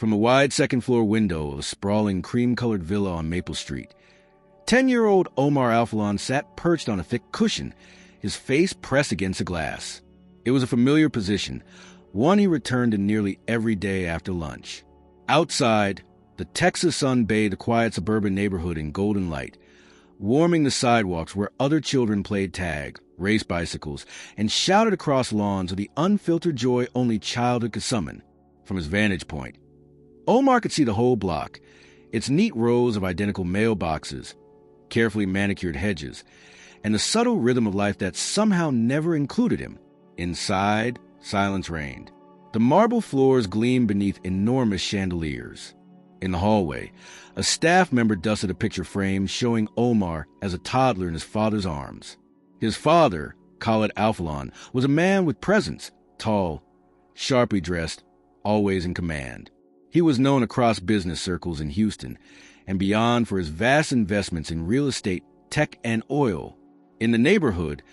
from a wide second-floor window of a sprawling cream-colored villa on Maple Street. 10-year-old Omar Alfalon sat perched on a thick cushion, his face pressed against the glass. It was a familiar position, one he returned to nearly every day after lunch. Outside, the Texas sun bathed the quiet suburban neighborhood in golden light, warming the sidewalks where other children played tag, raced bicycles, and shouted across lawns with the unfiltered joy only childhood could summon. From his vantage point, Omar could see the whole block, its neat rows of identical mailboxes, carefully manicured hedges, and the subtle rhythm of life that somehow never included him. Inside, silence reigned. The marble floors gleamed beneath enormous chandeliers. In the hallway, a staff member dusted a picture frame showing Omar as a toddler in his father's arms. His father, Khaled Alfalon, was a man with presence, tall, sharply dressed, always in command. He was known across business circles in Houston and beyond for his vast investments in real estate, tech, and oil. In the neighborhood,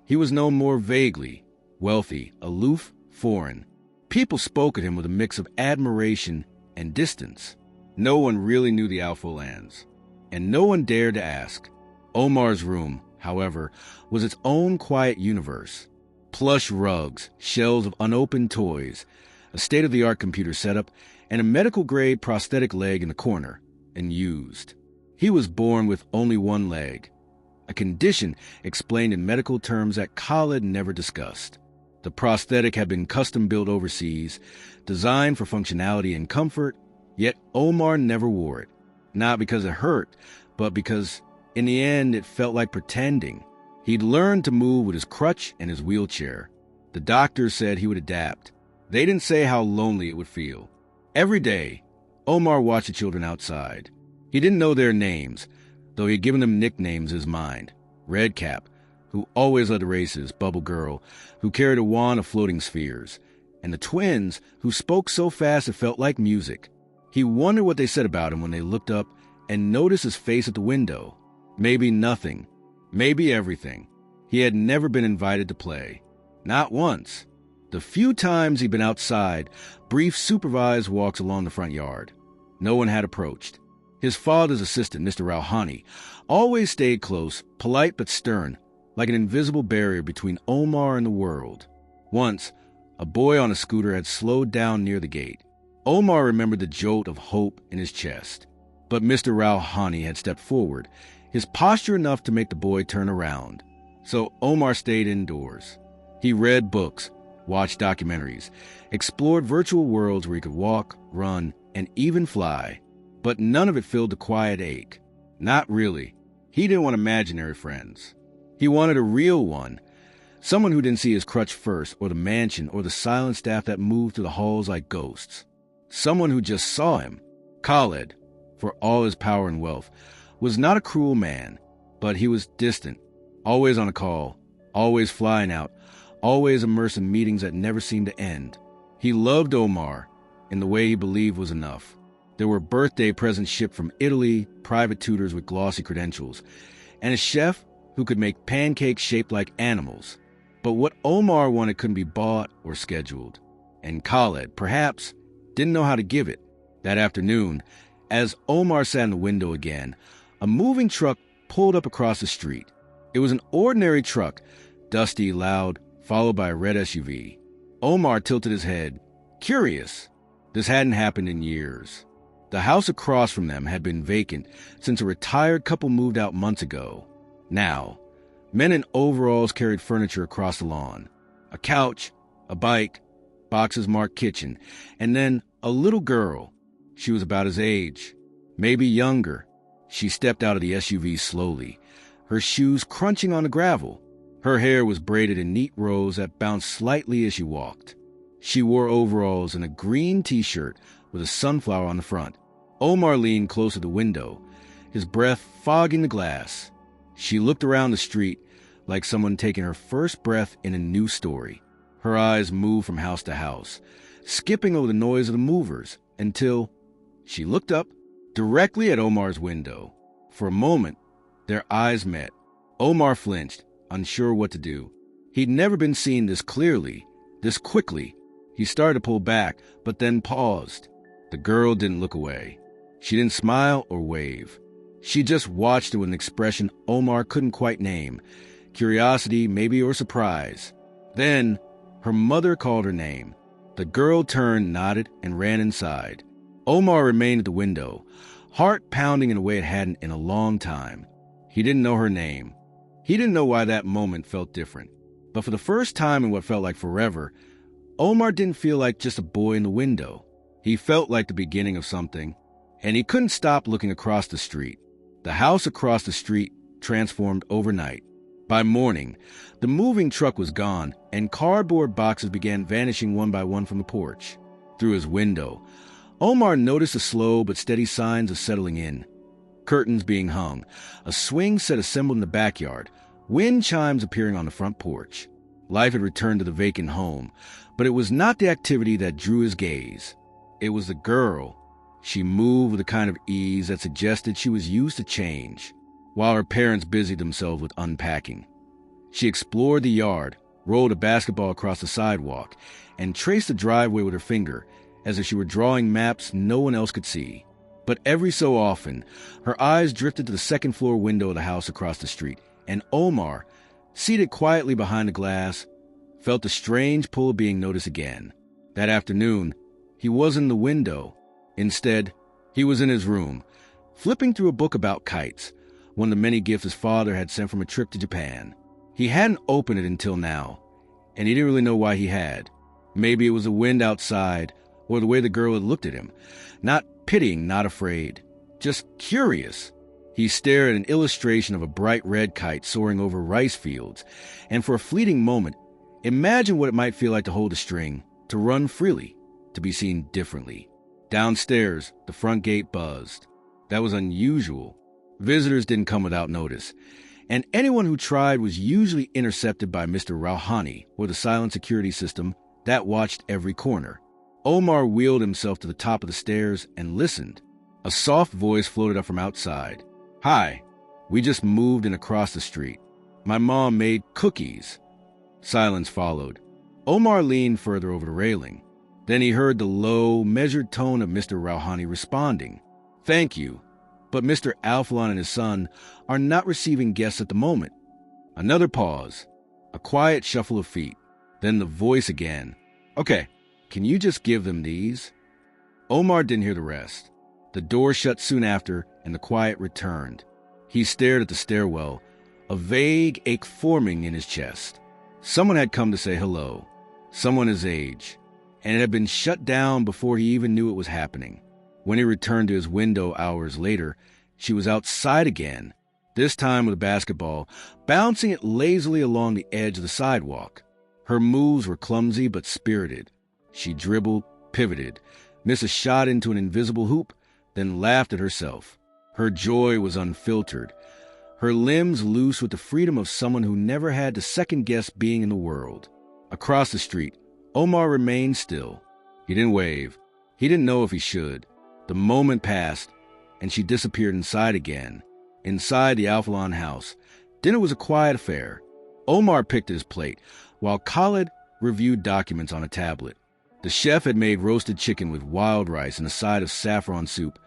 he was known more vaguely, wealthy, aloof, foreign. People spoke of him with a mix of admiration and distance. No one really knew the Alfalans, and no one dared to ask. Omar's room, however, was its own quiet universe. Plush rugs, shelves of unopened toys, a state-of-the-art computer setup, and a medical-grade prosthetic leg in the corner, and used. He was born with only one leg, a condition explained in medical terms that Khaled never discussed. The prosthetic had been custom-built overseas, designed for functionality and comfort, yet Omar never wore it. Not because it hurt, but because, in the end, it felt like pretending. He'd learned to move with his crutch and his wheelchair. The doctors said he would adapt. They didn't say how lonely it would feel. Every day, Omar watched the children outside. He didn't know their names, though he had given them nicknames in his mind. Redcap, who always led the races, Bubble Girl, who carried a wand of floating spheres, and the twins, who spoke so fast it felt like music. He wondered what they said about him when they looked up and noticed his face at the window. Maybe nothing. Maybe everything. He had never been invited to play. Not once. The few times he'd been outside, brief supervised walks along the front yard. No one had approached. His father's assistant, Mr. Rouhani, always stayed close, polite but stern, like an invisible barrier between Omar and the world. Once, a boy on a scooter had slowed down near the gate. Omar remembered the jolt of hope in his chest. But Mr. Rouhani had stepped forward, his posture enough to make the boy turn around. So Omar stayed indoors. He read books, watched documentaries, explored virtual worlds where he could walk, run, and even fly. But none of it filled the quiet ache. Not really. He didn't want imaginary friends. He wanted a real one. Someone who didn't see his crutch first, or the mansion, or the silent staff that moved through the halls like ghosts. Someone who just saw him. Khaled, for all his power and wealth, was not a cruel man, but he was distant, always on a call, always flying out, always immersed in meetings that never seemed to end. He loved Omar in the way he believed was enough. There were birthday presents shipped from Italy, private tutors with glossy credentials, and a chef who could make pancakes shaped like animals. But what Omar wanted couldn't be bought or scheduled. And Khaled, perhaps, didn't know how to give it. That afternoon, as Omar sat in the window again, a moving truck pulled up across the street. It was an ordinary truck, dusty, loud, followed by a red SUV. Omar tilted his head, curious. This hadn't happened in years. The house across from them had been vacant since a retired couple moved out months ago. Now, men in overalls carried furniture across the lawn. A couch, a bike, boxes marked kitchen, and then a little girl. She was about his age, maybe younger. She stepped out of the SUV slowly, her shoes crunching on the gravel. Her hair was braided in neat rows that bounced slightly as she walked. She wore overalls and a green t-shirt with a sunflower on the front. Omar leaned close to the window, his breath fogging the glass. She looked around the street like someone taking her first breath in a new story. Her eyes moved from house to house, skipping over the noise of the movers, until she looked up directly at Omar's window. For a moment, their eyes met. Omar flinched, unsure what to do. He'd never been seen this clearly, this quickly. He started to pull back, but then paused. The girl didn't look away. She didn't smile or wave. She just watched it with an expression Omar couldn't quite name. Curiosity, maybe, or surprise. Then, her mother called her name. The girl turned, nodded, and ran inside. Omar remained at the window, heart pounding in a way it hadn't in a long time. He didn't know her name. He didn't know why that moment felt different. But for the first time in what felt like forever, Omar didn't feel like just a boy in the window. He felt like the beginning of something, and he couldn't stop looking across the street. The house across the street transformed overnight. By morning, the moving truck was gone, and cardboard boxes began vanishing one by one from the porch. Through his window, Omar noticed the slow but steady signs of settling in. Curtains being hung, a swing set assembled in the backyard, wind chimes appearing on the front porch. Life had returned to the vacant home, but it was not the activity that drew his gaze. It was the girl. She moved with a kind of ease that suggested she was used to change, while her parents busied themselves with unpacking. She explored the yard, rolled a basketball across the sidewalk, and traced the driveway with her finger, as if she were drawing maps no one else could see. But every so often, her eyes drifted to the second-floor window of the house across the street, and Omar, seated quietly behind the glass, felt the strange pull of being noticed again. That afternoon, he wasn't in the window. Instead, he was in his room, flipping through a book about kites, one of the many gifts his father had sent from a trip to Japan. He hadn't opened it until now, and he didn't really know why he had. Maybe it was the wind outside, or the way the girl had looked at him. Not pitying, not afraid, just curious. He stared at an illustration of a bright red kite soaring over rice fields, and for a fleeting moment, imagined what it might feel like to hold a string, to run freely, to be seen differently. Downstairs, the front gate buzzed. That was unusual. Visitors didn't come without notice, and anyone who tried was usually intercepted by Mr. Rouhani, or the silent security system that watched every corner. Omar wheeled himself to the top of the stairs and listened. A soft voice floated up from outside. "Hi, we just moved in across the street. My mom made cookies." Silence followed. Omar leaned further over the railing. Then he heard the low, measured tone of Mr. Rouhani responding. "Thank you, but Mr. Alphalon and his son are not receiving guests at the moment." Another pause, a quiet shuffle of feet, then the voice again. "Okay, can you just give them these?" Omar didn't hear the rest. The door shut soon after, and the quiet returned. He stared at the stairwell, a vague ache forming in his chest. Someone had come to say hello, someone his age, and it had been shut down before he even knew it was happening. When he returned to his window hours later, she was outside again, this time with a basketball, bouncing it lazily along the edge of the sidewalk. Her moves were clumsy but spirited. She dribbled, pivoted, missed a shot into an invisible hoop, then laughed at herself. Her joy was unfiltered, her limbs loose with the freedom of someone who never had to second-guess being in the world. Across the street, Omar remained still. He didn't wave. He didn't know if he should. The moment passed, and she disappeared inside again, inside the Alphalon house. Dinner was a quiet affair. Omar picked at his plate, while Khalid reviewed documents on a tablet. The chef had made roasted chicken with wild rice and a side of saffron soup,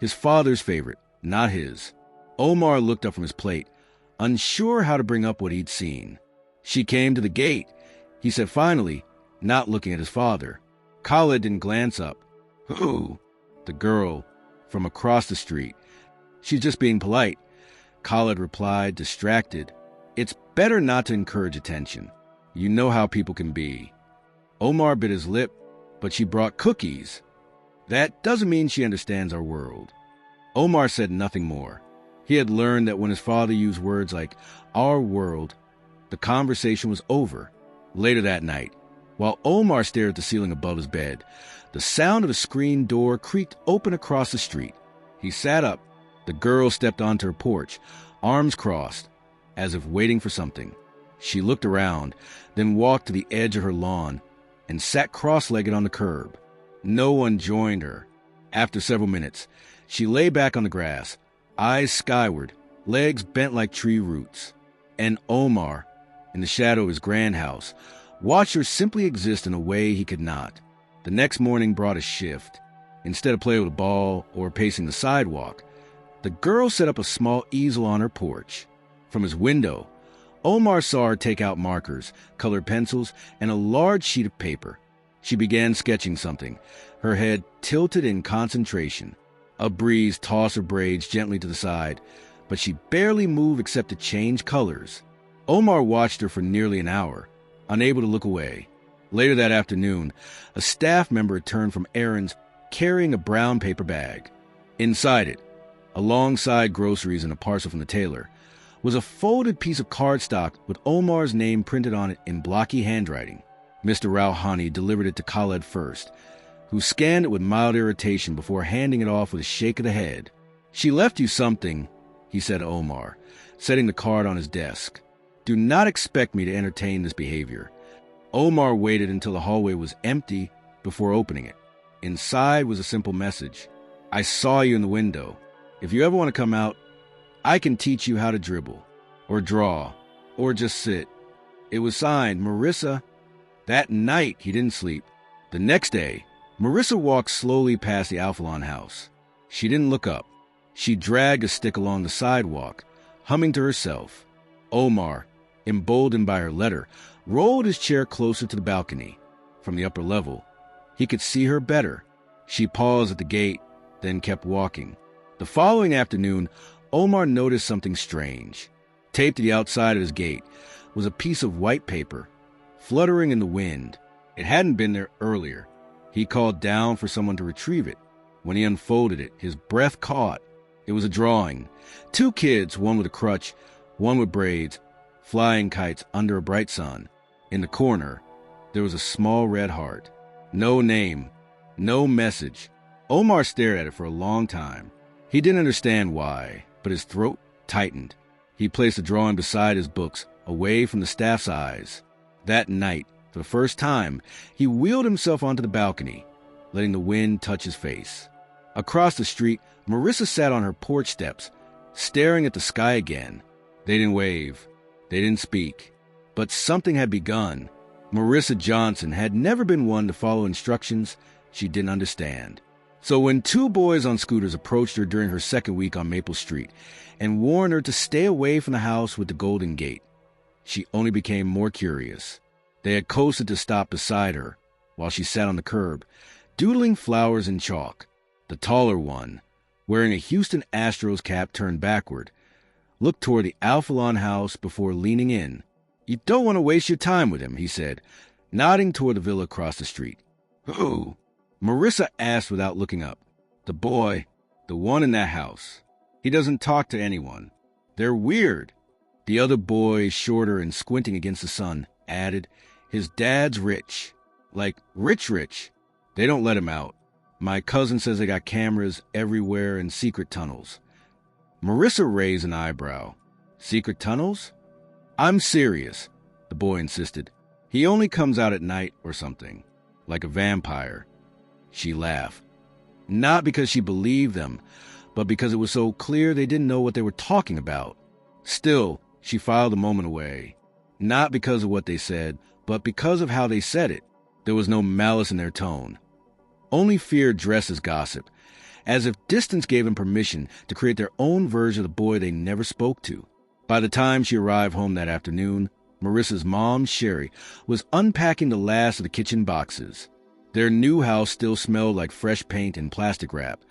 his father's favorite, not his. Omar looked up from his plate, unsure how to bring up what he'd seen. "She came to the gate," he said finally, not looking at his father. Khalid didn't glance up. "Who?" "The girl, from across the street. She's just being polite," Khalid replied, distracted. "It's better not to encourage attention. You know how people can be." Omar bit his lip, "But she brought cookies." "That doesn't mean she understands our world." Omar said nothing more. He had learned that when his father used words like "our world," the conversation was over. Later that night, while Omar stared at the ceiling above his bed, the sound of a screen door creaked open across the street. He sat up. The girl stepped onto her porch, arms crossed, as if waiting for something. She looked around, then walked to the edge of her lawn and sat cross-legged on the curb. No one joined her. After several minutes, she lay back on the grass, eyes skyward, legs bent like tree roots. And Omar, in the shadow of his grand house, watched her simply exist in a way he could not. The next morning brought a shift. Instead of playing with a ball or pacing the sidewalk, the girl set up a small easel on her porch. From his window, Omar saw her take out markers, colored pencils, and a large sheet of paper. She began sketching something, her head tilted in concentration. A breeze tossed her braids gently to the side, but she barely moved except to change colors. Omar watched her for nearly an hour, unable to look away. Later that afternoon, a staff member returned from errands carrying a brown paper bag. Inside it, alongside groceries and a parcel from the tailor, was a folded piece of cardstock with Omar's name printed on it in blocky handwriting. Mr. Rauhani delivered it to Khaled first, who scanned it with mild irritation before handing it off with a shake of the head. "She left you something," he said to Omar, setting the card on his desk. "Do not expect me to entertain this behavior." Omar waited until the hallway was empty before opening it. Inside was a simple message. "I saw you in the window. If you ever want to come out, I can teach you how to dribble, or draw, or just sit." It was signed Marissa. That night, he didn't sleep. The next day, Marissa walked slowly past the Alphalon house. She didn't look up. She dragged a stick along the sidewalk, humming to herself. Omar, emboldened by her letter, rolled his chair closer to the balcony. From the upper level, he could see her better. She paused at the gate, then kept walking. The following afternoon, Omar noticed something strange. Taped to the outside of his gate was a piece of white paper, fluttering in the wind. It hadn't been there earlier. He called down for someone to retrieve it. When he unfolded it, his breath caught. It was a drawing. 2 kids, one with a crutch, one with braids, flying kites under a bright sun. In the corner, there was a small red heart. No name, no message. Omar stared at it for a long time. He didn't understand why, but his throat tightened. He placed the drawing beside his books, away from the staff's eyes. That night, for the first time, he wheeled himself onto the balcony, letting the wind touch his face. Across the street, Marissa sat on her porch steps, staring at the sky again. They didn't wave. They didn't speak. But something had begun. Marissa Johnson had never been one to follow instructions she didn't understand. So when 2 boys on scooters approached her during her second week on Maple Street and warned her to stay away from the house with the Golden Gate, she only became more curious. They had coasted to stop beside her while she sat on the curb, doodling flowers in chalk. The taller one, wearing a Houston Astros cap turned backward, looked toward the Alphalon house before leaning in. "You don't want to waste your time with him," he said, nodding toward the villa across the street. "Who?" Marissa asked without looking up. "The boy, the one in that house. He doesn't talk to anyone. They're weird." The other boy, shorter and squinting against the sun, added, "His dad's rich. Like rich. They don't let him out. My cousin says they got cameras everywhere and secret tunnels." Marissa raised an eyebrow. "Secret tunnels?" "I'm serious," the boy insisted. "He only comes out at night or something, like a vampire." She laughed. Not because she believed them, but because it was so clear they didn't know what they were talking about. Still, she filed a moment away. Not because of what they said, but because of how they said it. There was no malice in their tone. Only fear dressed as gossip, as if distance gave them permission to create their own version of the boy they never spoke to. By the time she arrived home that afternoon, Marissa's mom, Sherry, was unpacking the last of the kitchen boxes. Their new house still smelled like fresh paint and plastic wrap,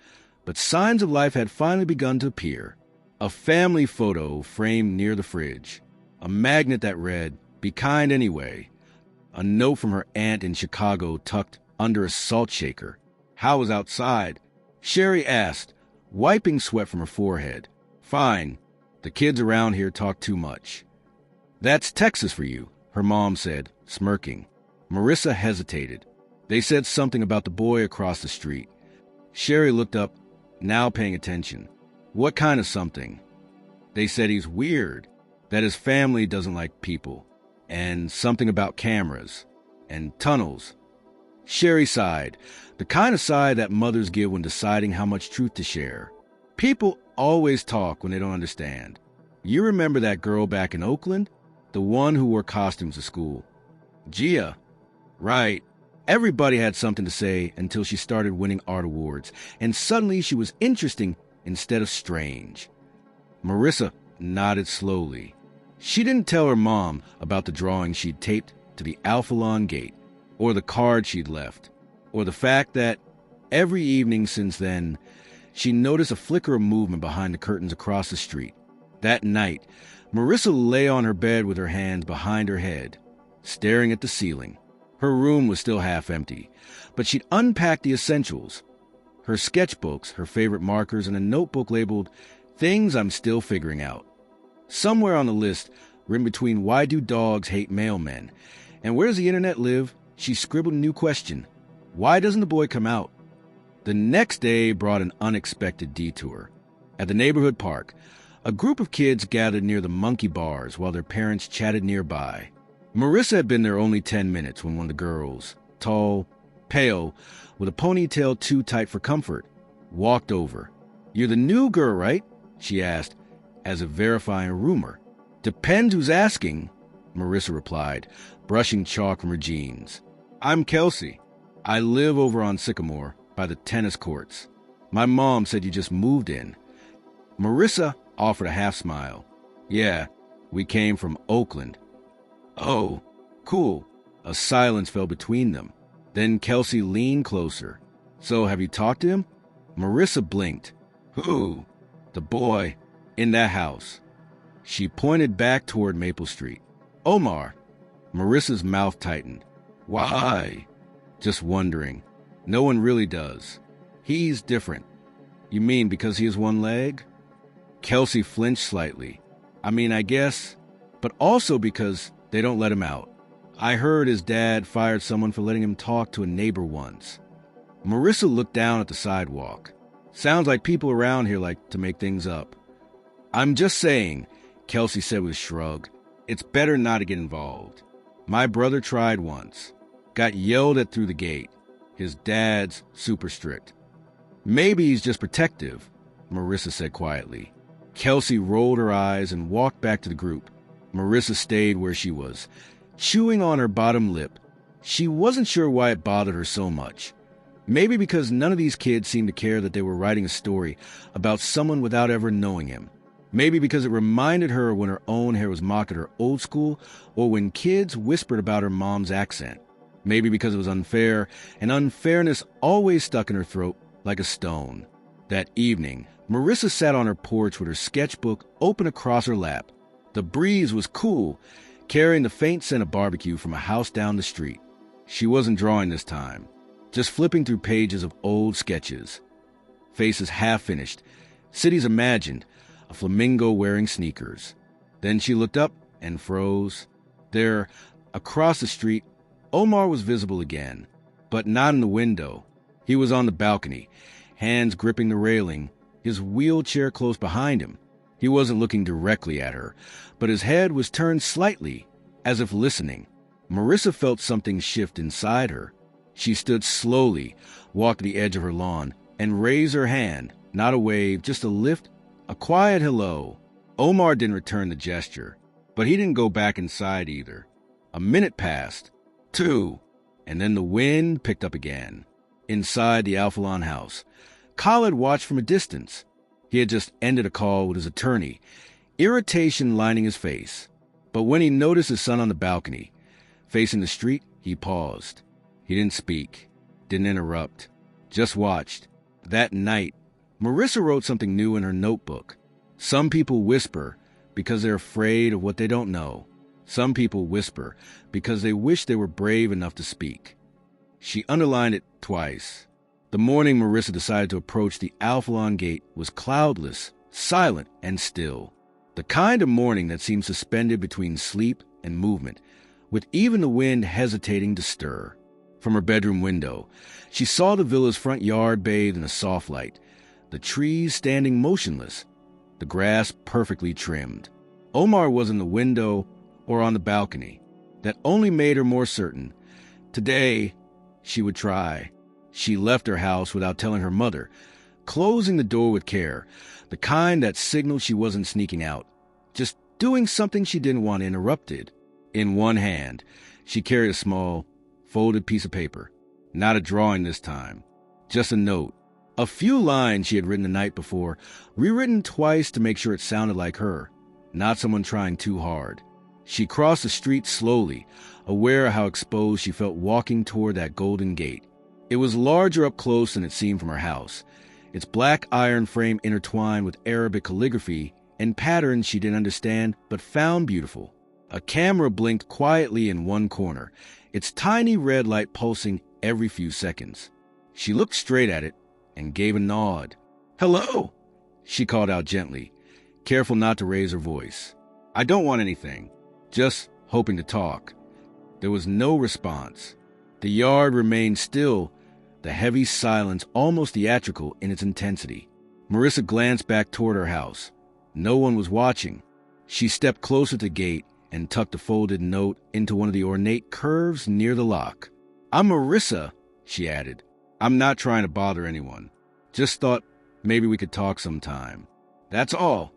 but signs of life had finally begun to appear. A family photo framed near the fridge. A magnet that read, "Be kind anyway." A note from her aunt in Chicago tucked under a salt shaker. "How was outside?" Sherry asked, wiping sweat from her forehead. "Fine. The kids around here talk too much." "That's Texas for you," her mom said, smirking. Marissa hesitated. They said something about the boy across the street. Sherry looked up, now paying attention. "What kind of something?" "They said he's weird, that his family doesn't like people, and something about cameras, and tunnels." Sherry sighed, the kind of sigh that mothers give when deciding how much truth to share. "People always talk when they don't understand. You remember that girl back in Oakland? The one who wore costumes to school?" "Gia." "Right. Everybody had something to say until she started winning art awards, and suddenly she was interesting instead of strange. Marissa nodded slowly. She didn't tell her mom about the drawing she'd taped to the Alphalon gate, or the card she'd left, or the fact that every evening since then, she noticed a flicker of movement behind the curtains across the street. That night, Marissa lay on her bed with her hands behind her head, staring at the ceiling. Her room was still half empty, but she'd unpacked the essentials. Her sketchbooks, her favorite markers, and a notebook labeled Things I'm Still Figuring Out. Somewhere on the list, written between Why Do Dogs Hate Mailmen and Where Does the Internet Live, she scribbled a new question. Why doesn't the boy come out? The next day brought an unexpected detour. At the neighborhood park, a group of kids gathered near the monkey bars while their parents chatted nearby. Marissa had been there only 10 minutes when one of the girls, tall, pale, with a ponytail too tight for comfort, walked over. "You're the new girl, right?" she asked, as if verifying a rumor. "Depends who's asking," Marissa replied, brushing chalk from her jeans. "I'm Kelsey. I live over on Sycamore, by the tennis courts. My mom said you just moved in." Marissa offered a half smile. "Yeah, we came from Oakland." "Oh, cool." A silence fell between them. Then Kelsey leaned closer. "So have you talked to him?" Marissa blinked. "Who?" "The boy in that house." She pointed back toward Maple Street. "Omar." Marissa's mouth tightened. "Why?" "Just wondering. No one really does. He's different." "You mean because he has one leg?" Kelsey flinched slightly. "I mean, I guess, but also because they don't let him out. I heard his dad fired someone for letting him talk to a neighbor once." Marissa looked down at the sidewalk. "Sounds like people around here like to make things up." "I'm just saying," Kelsey said with a shrug. "It's better not to get involved. My brother tried once. Got yelled at through the gate. His dad's super strict." "Maybe he's just protective," Marissa said quietly. Kelsey rolled her eyes and walked back to the group. Marissa stayed where she was, chewing on her bottom lip. She wasn't sure why it bothered her so much. Maybe because none of these kids seemed to care that they were writing a story about someone without ever knowing him. Maybe because it reminded her of when her own hair was mocked at her old school, or when kids whispered about her mom's accent. Maybe because it was unfair, and unfairness always stuck in her throat like a stone. That evening, Marissa sat on her porch with her sketchbook open across her lap. The breeze was cool, carrying the faint scent of barbecue from a house down the street. She wasn't drawing this time, just flipping through pages of old sketches. Faces half finished, cities imagined, a flamingo wearing sneakers. Then she looked up and froze. There, across the street, Omar was visible again, but not in the window. He was on the balcony, hands gripping the railing, his wheelchair close behind him. He wasn't looking directly at her, but his head was turned slightly, as if listening. Marissa felt something shift inside her. She stood slowly, walked to the edge of her lawn, and raised her hand, not a wave, just a lift, a quiet hello. Omar didn't return the gesture, but he didn't go back inside either. A minute passed, 2, and then the wind picked up again. Inside the Alphalon house, Khaled watched from a distance. He had just ended a call with his attorney, irritation lining his face. But when he noticed his son on the balcony, facing the street, he paused. He didn't speak, didn't interrupt, just watched. That night, Marissa wrote something new in her notebook. Some people whisper because they're afraid of what they don't know. Some people whisper because they wish they were brave enough to speak. She underlined it twice. The morning Marissa decided to approach the Alphalon gate was cloudless, silent, and still. The kind of morning that seemed suspended between sleep and movement, with even the wind hesitating to stir. From her bedroom window, she saw the villa's front yard bathed in a soft light, the trees standing motionless, the grass perfectly trimmed. Omar was in the window or on the balcony. That only made her more certain. Today, she would try. She left her house without telling her mother, closing the door with care, the kind that signaled she wasn't sneaking out, just doing something she didn't want interrupted. In one hand, she carried a small folded piece of paper. Not a drawing this time. Just a note. A few lines she had written the night before, rewritten twice to make sure it sounded like her, not someone trying too hard. She crossed the street slowly, aware of how exposed she felt walking toward that golden gate. It was larger up close than it seemed from her house, its black iron frame intertwined with Arabic calligraphy and patterns she didn't understand but found beautiful. A camera blinked quietly in one corner, its tiny red light pulsing every few seconds. She looked straight at it and gave a nod. "Hello," she called out gently, careful not to raise her voice. "I don't want anything, just hoping to talk." There was no response. The yard remained still, the heavy silence almost theatrical in its intensity. Marissa glanced back toward her house. No one was watching. She stepped closer to the gate and tucked a folded note into one of the ornate curves near the lock. "I'm Marissa," she added. "I'm not trying to bother anyone. Just thought maybe we could talk sometime. That's all."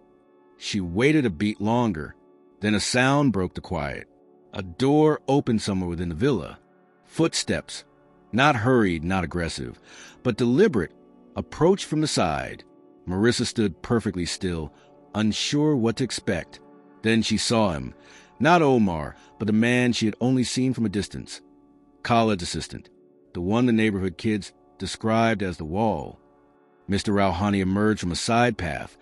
She waited a beat longer. Then a sound broke the quiet. A door opened somewhere within the villa. Footsteps, not hurried, not aggressive, but deliberate, approached from the side. Marissa stood perfectly still, unsure what to expect. Then she saw him. Not Omar, but the man she had only seen from a distance. College assistant. The one the neighborhood kids described as the wall. Mr. Rouhani emerged from a side path,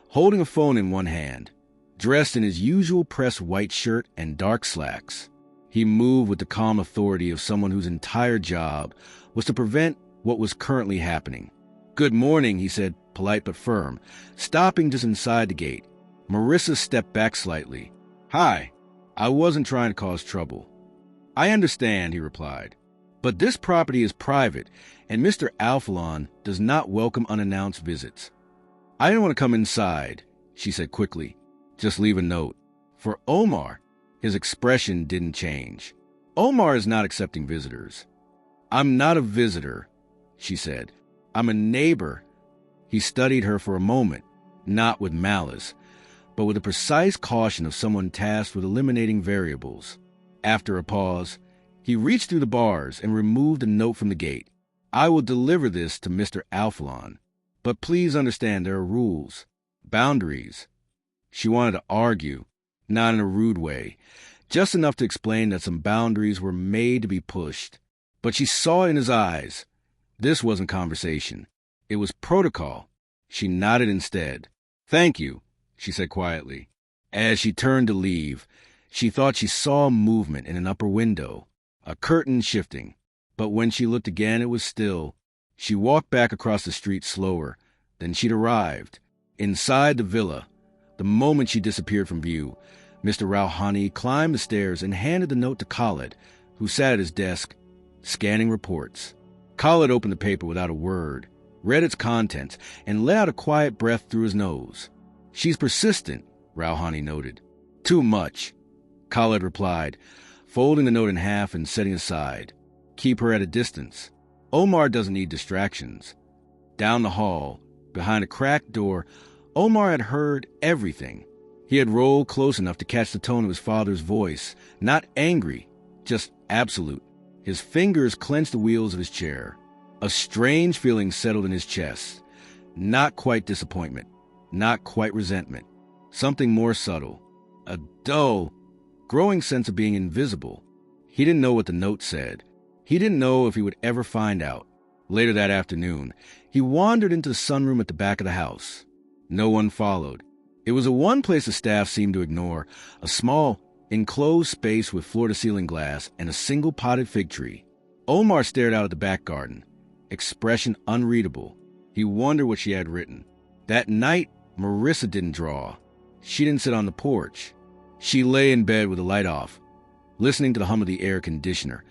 holding a phone in one hand, dressed in his usual pressed white shirt and dark slacks. He moved with the calm authority of someone whose entire job was to prevent what was currently happening. "Good morning," he said, polite but firm, stopping just inside the gate. Marissa stepped back slightly. "Hi, I wasn't trying to cause trouble." "I understand," he replied. "But this property is private, and Mr. Alphalon does not welcome unannounced visits." "I didn't want to come inside," she said quickly. "Just leave a note." For Omar, his expression didn't change. Omar is not accepting visitors. "I'm not a visitor," she said. "I'm a neighbor." He studied her for a moment, not with malice, but with the precise caution of someone tasked with eliminating variables. After a pause, he reached through the bars and removed a note from the gate. "I will deliver this to Mr. Alphalon, but please understand there are rules, boundaries." She wanted to argue, not in a rude way, just enough to explain that some boundaries were made to be pushed. But she saw it in his eyes. This wasn't conversation. It was protocol. She nodded instead. "Thank you," she said quietly. As she turned to leave, she thought she saw movement in an upper window, a curtain shifting. But when she looked again, it was still. She walked back across the street slower than she'd arrived. Inside the villa, the moment she disappeared from view, Mr. Rouhani climbed the stairs and handed the note to Khalid, who sat at his desk, scanning reports. Khalid opened the paper without a word, read its contents, and let out a quiet breath through his nose. "She's persistent," Rouhani noted. "Too much," Khalid replied, folding the note in half and setting aside. "Keep her at a distance. Omar doesn't need distractions." Down the hall, behind a cracked door, Omar had heard everything. He had rolled close enough to catch the tone of his father's voice, not angry, just absolute. His fingers clenched the wheels of his chair. A strange feeling settled in his chest. Not quite disappointment, not quite resentment. Something more subtle. A dull, growing sense of being invisible. He didn't know what the note said. He didn't know if he would ever find out. Later that afternoon, he wandered into the sunroom at the back of the house. No one followed. It was the one place the staff seemed to ignore, a small, enclosed space with floor-to-ceiling glass and a single potted fig tree. Omar stared out at the back garden, expression unreadable. He wondered what she had written. That night, Marissa didn't draw. She didn't sit on the porch. She lay in bed with the light off, listening to the hum of the air conditioner,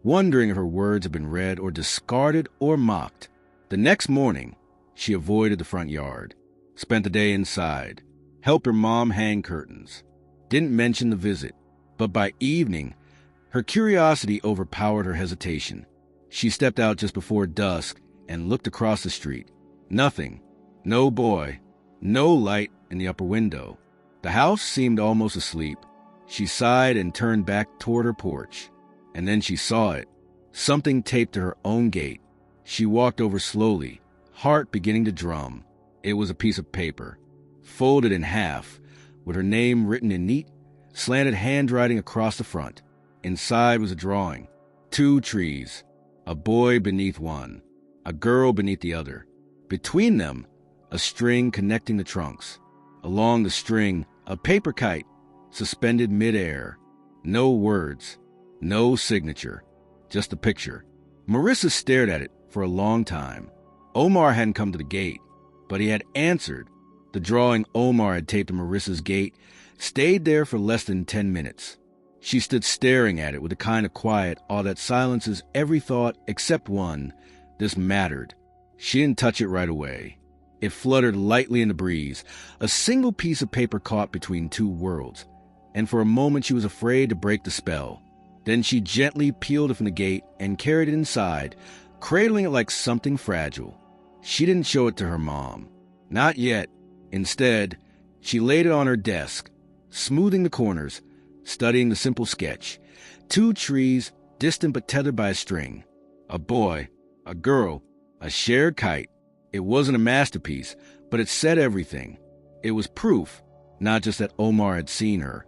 wondering if her words had been read or discarded or mocked. The next morning, she avoided the front yard, spent the day inside, helped her mom hang curtains, didn't mention the visit. But by evening, her curiosity overpowered her hesitation. She stepped out just before dusk and looked across the street. Nothing. No boy. No light in the upper window. The house seemed almost asleep. She sighed and turned back toward her porch. And then she saw it. something taped to her own gate. She walked over slowly, heart beginning to drum. It was a piece of paper, folded in half, with her name written in neat, slanted handwriting across the front. Inside was a drawing. 2 trees, a boy beneath one, a girl beneath the other. Between them, a string connecting the trunks. Along the string, a paper kite, suspended midair. No words, no signature, just a picture. Marissa stared at it for a long time. Omar hadn't come to the gate, but he had answered. The drawing Omar had taped to Marissa's gate stayed there for less than 10 minutes. She stood staring at it with the kind of quiet awe that silences every thought except one. This mattered. She didn't touch it right away. It fluttered lightly in the breeze, a single piece of paper caught between 2 worlds, and for a moment she was afraid to break the spell. Then she gently peeled it from the gate and carried it inside, cradling it like something fragile. She didn't show it to her mom. Not yet. Instead, she laid it on her desk, smoothing the corners, studying the simple sketch. 2 trees, distant but tethered by a string. A boy, a girl, a shared kite. It wasn't a masterpiece, but it said everything. It was proof, not just that Omar had seen her,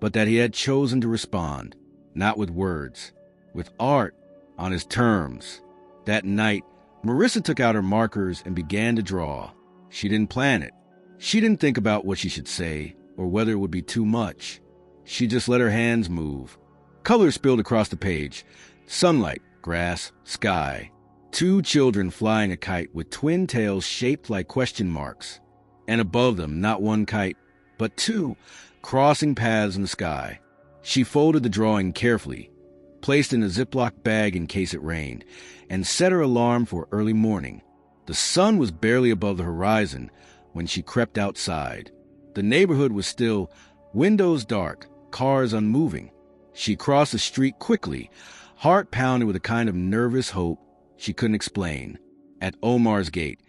but that he had chosen to respond, not with words, with art, on his terms. That night, Marissa took out her markers and began to draw. She didn't plan it. She didn't think about what she should say or whether it would be too much. She just let her hands move. Color spilled across the page. Sunlight, grass, sky. 2 children flying a kite with twin tails shaped like question marks. And above them, not 1 kite, but 2, crossing paths in the sky. She folded the drawing carefully, placed it in a Ziploc bag in case it rained, and set her alarm for early morning. The sun was barely above the horizon when she crept outside. The neighborhood was still, windows dark, cars unmoving. She crossed the street quickly, heart pounding with a kind of nervous hope she couldn't explain. At Omar's gate,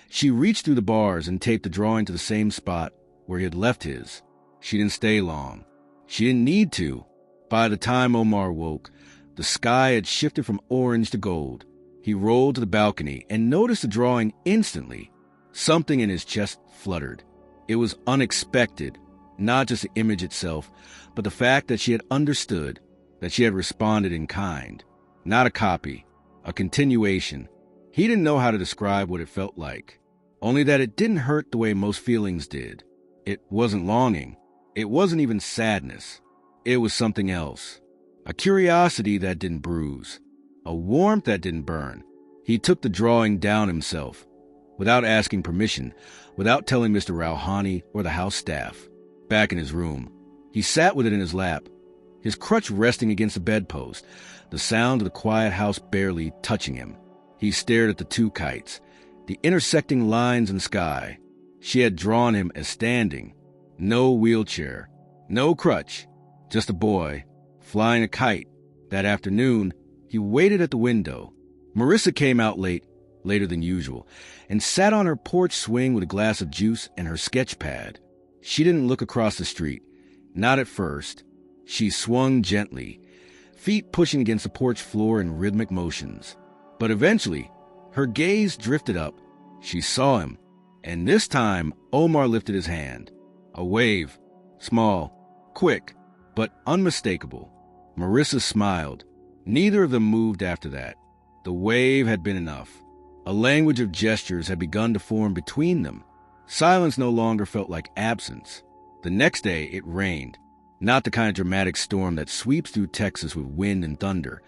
she reached through the bars and taped the drawing to the same spot where he had left his. She didn't stay long. She didn't need to. By the time Omar woke, the sky had shifted from orange to gold. He rolled to the balcony and noticed the drawing instantly. Something in his chest fluttered. It was unexpected, not just the image itself, but the fact that she had understood, that she had responded in kind. Not a copy, a continuation. He didn't know how to describe what it felt like, only that it didn't hurt the way most feelings did. It wasn't longing. It wasn't even sadness. It was something else. A curiosity that didn't bruise. A warmth that didn't burn. He took the drawing down himself, without asking permission, without telling Mr. Rauhani or the house staff. Back in his room, he sat with it in his lap, his crutch resting against the bedpost, the sound of the quiet house barely touching him. He stared at the 2 kites, the intersecting lines in the sky. She had drawn him as standing. No wheelchair, no crutch, just a boy, flying a kite. That afternoon, he waited at the window. Marissa came out late, later than usual, and sat on her porch swing with a glass of juice and her sketch pad. She didn't look across the street, not at first. She swung gently, feet pushing against the porch floor in rhythmic motions. But eventually, her gaze drifted up. She saw him, and this time Omar lifted his hand. A wave, small, quick, but unmistakable. Marissa smiled. Neither of them moved after that. The wave had been enough. A language of gestures had begun to form between them. Silence no longer felt like absence. The next day, it rained. Not the kind of dramatic storm that sweeps through Texas with wind and thunder,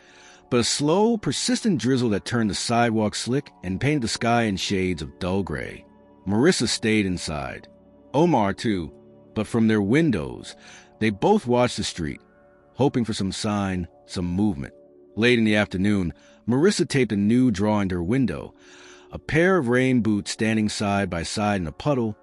but a slow, persistent drizzle that turned the sidewalk slick and painted the sky in shades of dull gray. Marissa stayed inside. Omar, too, but from their windows, they both watched the street, hoping for some sign, some movement. Late in the afternoon, Marissa taped a new drawing to her window, a pair of rain boots standing side by side in a puddle,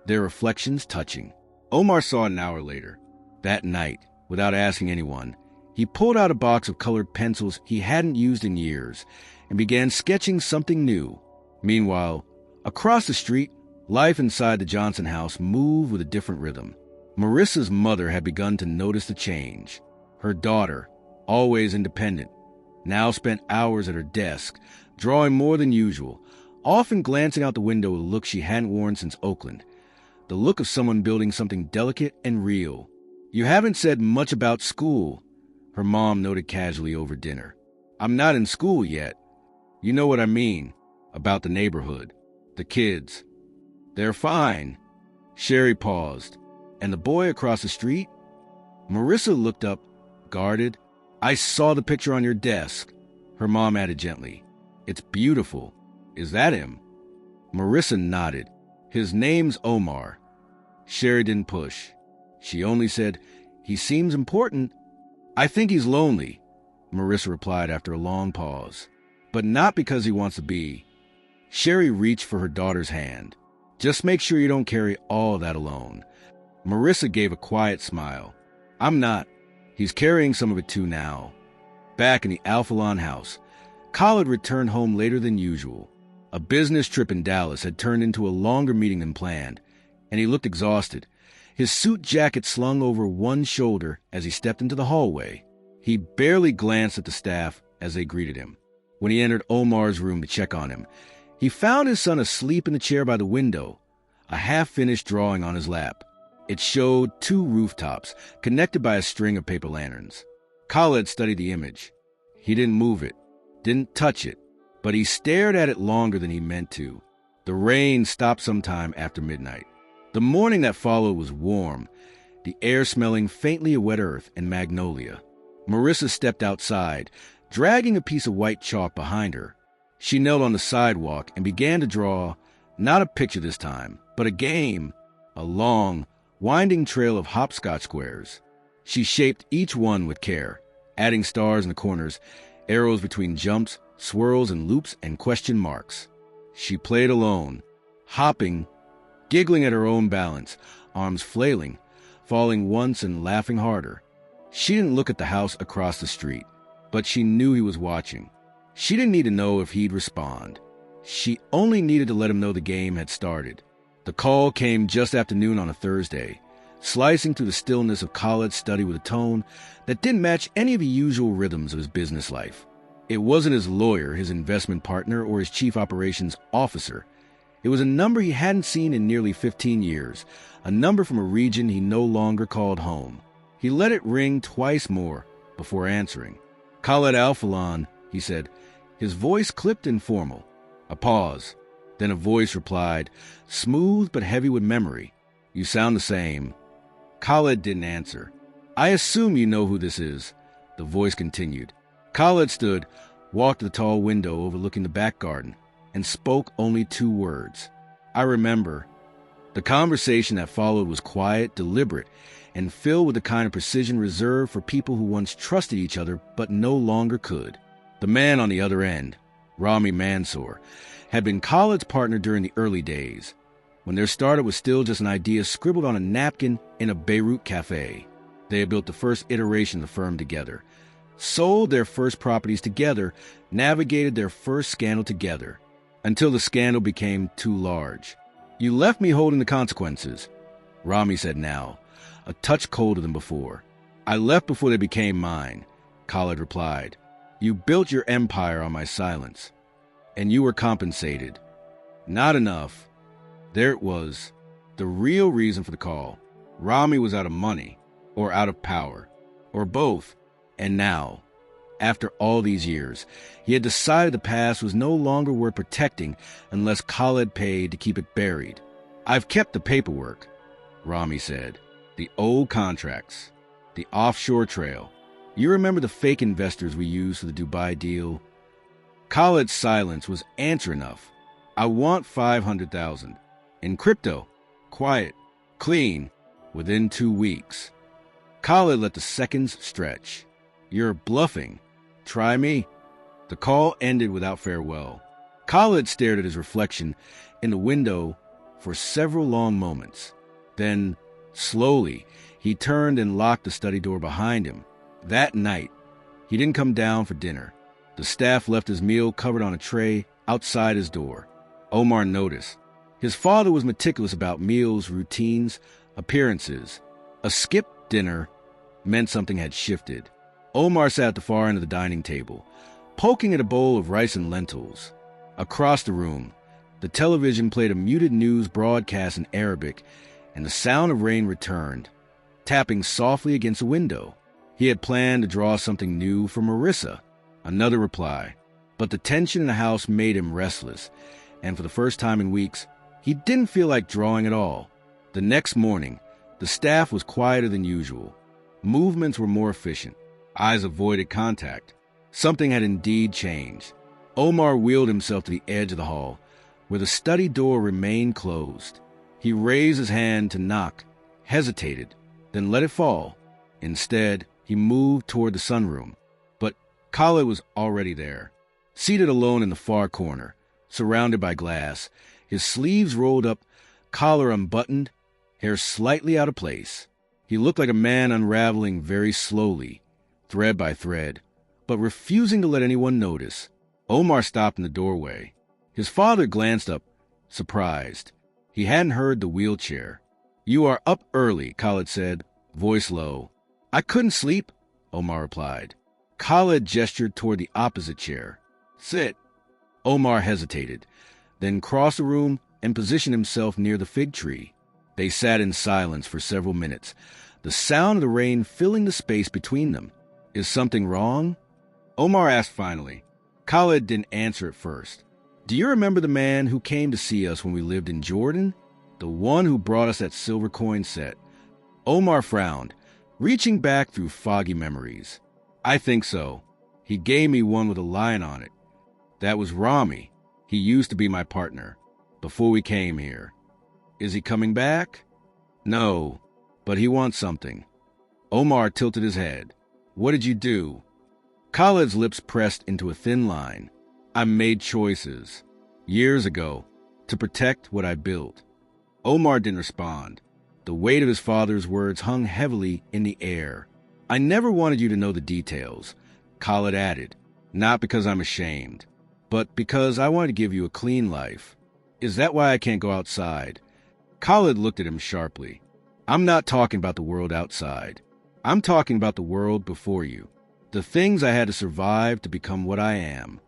their reflections touching. Omar saw it an hour later. That night, without asking anyone, he pulled out a box of colored pencils he hadn't used in years and began sketching something new. Meanwhile, across the street, life inside the Johnson house moved with a different rhythm. Marissa's mother had begun to notice the change. Her daughter, always independent, now spent hours at her desk, drawing more than usual, often glancing out the window with a look she hadn't worn since Oakland, the look of someone building something delicate and real. "You haven't said much about school," her mom noted casually over dinner. "I'm not in school yet. You know what I mean, about the neighborhood, the kids. They're fine." Sherry paused. "And the boy across the street?" Marissa looked up, guarded. "I saw the picture on your desk," her mom added gently. "It's beautiful. Is that him?" Marissa nodded. "His name's Omar." Sherry didn't push. She only said, "He seems important." "I think he's lonely," Marissa replied after a long pause. "But not because he wants to be." Sherry reached for her daughter's hand. "Just make sure you don't carry all that alone." Marissa gave a quiet smile. "I'm not. He's carrying some of it too now." Back in the Alphalon house, Khaled returned home later than usual. A business trip in Dallas had turned into a longer meeting than planned, and he looked exhausted, his suit jacket slung over one shoulder as he stepped into the hallway. He barely glanced at the staff as they greeted him. When he entered Omar's room to check on him, he found his son asleep in the chair by the window, a half-finished drawing on his lap. It showed 2 rooftops, connected by a string of paper lanterns. Khaled studied the image. He didn't move it, didn't touch it, but he stared at it longer than he meant to. The rain stopped sometime after midnight. The morning that followed was warm, the air smelling faintly of wet earth and magnolia. Marissa stepped outside, dragging a piece of white chalk behind her. She knelt on the sidewalk and began to draw, not a picture this time, but a game, a long, winding trail of hopscotch squares. She shaped each one with care, adding stars in the corners, arrows between jumps, swirls and loops, and question marks. She played alone, hopping, giggling at her own balance, arms flailing, falling once and laughing harder. She didn't look at the house across the street, but she knew he was watching. She didn't need to know if he'd respond. She only needed to let him know the game had started. The call came just after noon on a Thursday, slicing through the stillness of Khaled's study with a tone that didn't match any of the usual rhythms of his business life. It wasn't his lawyer, his investment partner, or his chief operations officer. It was a number he hadn't seen in nearly 15 years, a number from a region he no longer called home. He let it ring twice more before answering. "Khaled Alphalon," he said, his voice clipped and formal. A pause. Then a voice replied, smooth but heavy with memory. "You sound the same." Khaled didn't answer. "I assume you know who this is," the voice continued. Khaled stood, walked to the tall window overlooking the back garden, and spoke only 2 words. "I remember." The conversation that followed was quiet, deliberate, and filled with the kind of precision reserved for people who once trusted each other but no longer could. The man on the other end, Rami Mansour, had been Khaled's partner during the early days, when their startup was still just an idea scribbled on a napkin in a Beirut cafe. They had built the first iteration of the firm together, sold their first properties together, navigated their first scandal together, until the scandal became too large. "You left me holding the consequences," Rami said now, a touch colder than before. "I left before they became mine," Khaled replied. "You built your empire on my silence, and you were compensated. Not enough." There it was, the real reason for the call. Rami was out of money, or out of power, or both. And now, after all these years, he had decided the past was no longer worth protecting unless Khaled paid to keep it buried. "I've kept the paperwork," Rami said. "The old contracts, the offshore trail. You remember the fake investors we used for the Dubai deal?" Khaled's silence was answer enough. "I want 500,000. In crypto. Quiet. Clean. Within 2 weeks." Khaled let the seconds stretch. "You're bluffing. Try me." The call ended without farewell. Khaled stared at his reflection in the window for several long moments. Then, slowly, he turned and locked the study door behind him. That night, he didn't come down for dinner. The staff left his meal covered on a tray outside his door. Omar noticed. His father was meticulous about meals, routines, appearances. A skipped dinner meant something had shifted. Omar sat at the far end of the dining table, poking at a bowl of rice and lentils. Across the room, the television played a muted news broadcast in Arabic, and the sound of rain returned, tapping softly against a window. He had planned to draw something new for Marissa, another reply, but the tension in the house made him restless, and for the first time in weeks, he didn't feel like drawing at all. The next morning, the staff was quieter than usual. Movements were more efficient. Eyes avoided contact. Something had indeed changed. Omar wheeled himself to the edge of the hall, where the study door remained closed. He raised his hand to knock, hesitated, then let it fall. Instead, he moved toward the sunroom. But Khaled was already there, seated alone in the far corner, surrounded by glass, his sleeves rolled up, collar unbuttoned, hair slightly out of place. He looked like a man unraveling very slowly, thread by thread, but refusing to let anyone notice. Omar stopped in the doorway. His father glanced up, surprised. He hadn't heard the wheelchair. "You are up early," Khaled said, voice low. "I couldn't sleep," Omar replied. Khaled gestured toward the opposite chair. "Sit." Omar hesitated, then crossed the room and positioned himself near the fig tree. They sat in silence for several minutes, the sound of the rain filling the space between them. "Is something wrong?" Omar asked finally. Khaled didn't answer at first. "Do you remember the man who came to see us when we lived in Jordan? The one who brought us that silver coin set?" Omar frowned, reaching back through foggy memories. "I think so. He gave me one with a lion on it. That was Rami. He used to be my partner, before we came here." "Is he coming back?" "No, but he wants something." Omar tilted his head. "What did you do?" Khaled's lips pressed into a thin line. "I made choices, years ago, to protect what I built." Omar didn't respond. The weight of his father's words hung heavily in the air. "I never wanted you to know the details," Khaled added, "not because I'm ashamed, but because I wanted to give you a clean life. Is that why I can't go outside?" Khaled looked at him sharply. "I'm not talking about the world outside. I'm talking about the world before you. The things I had to survive to become what I am."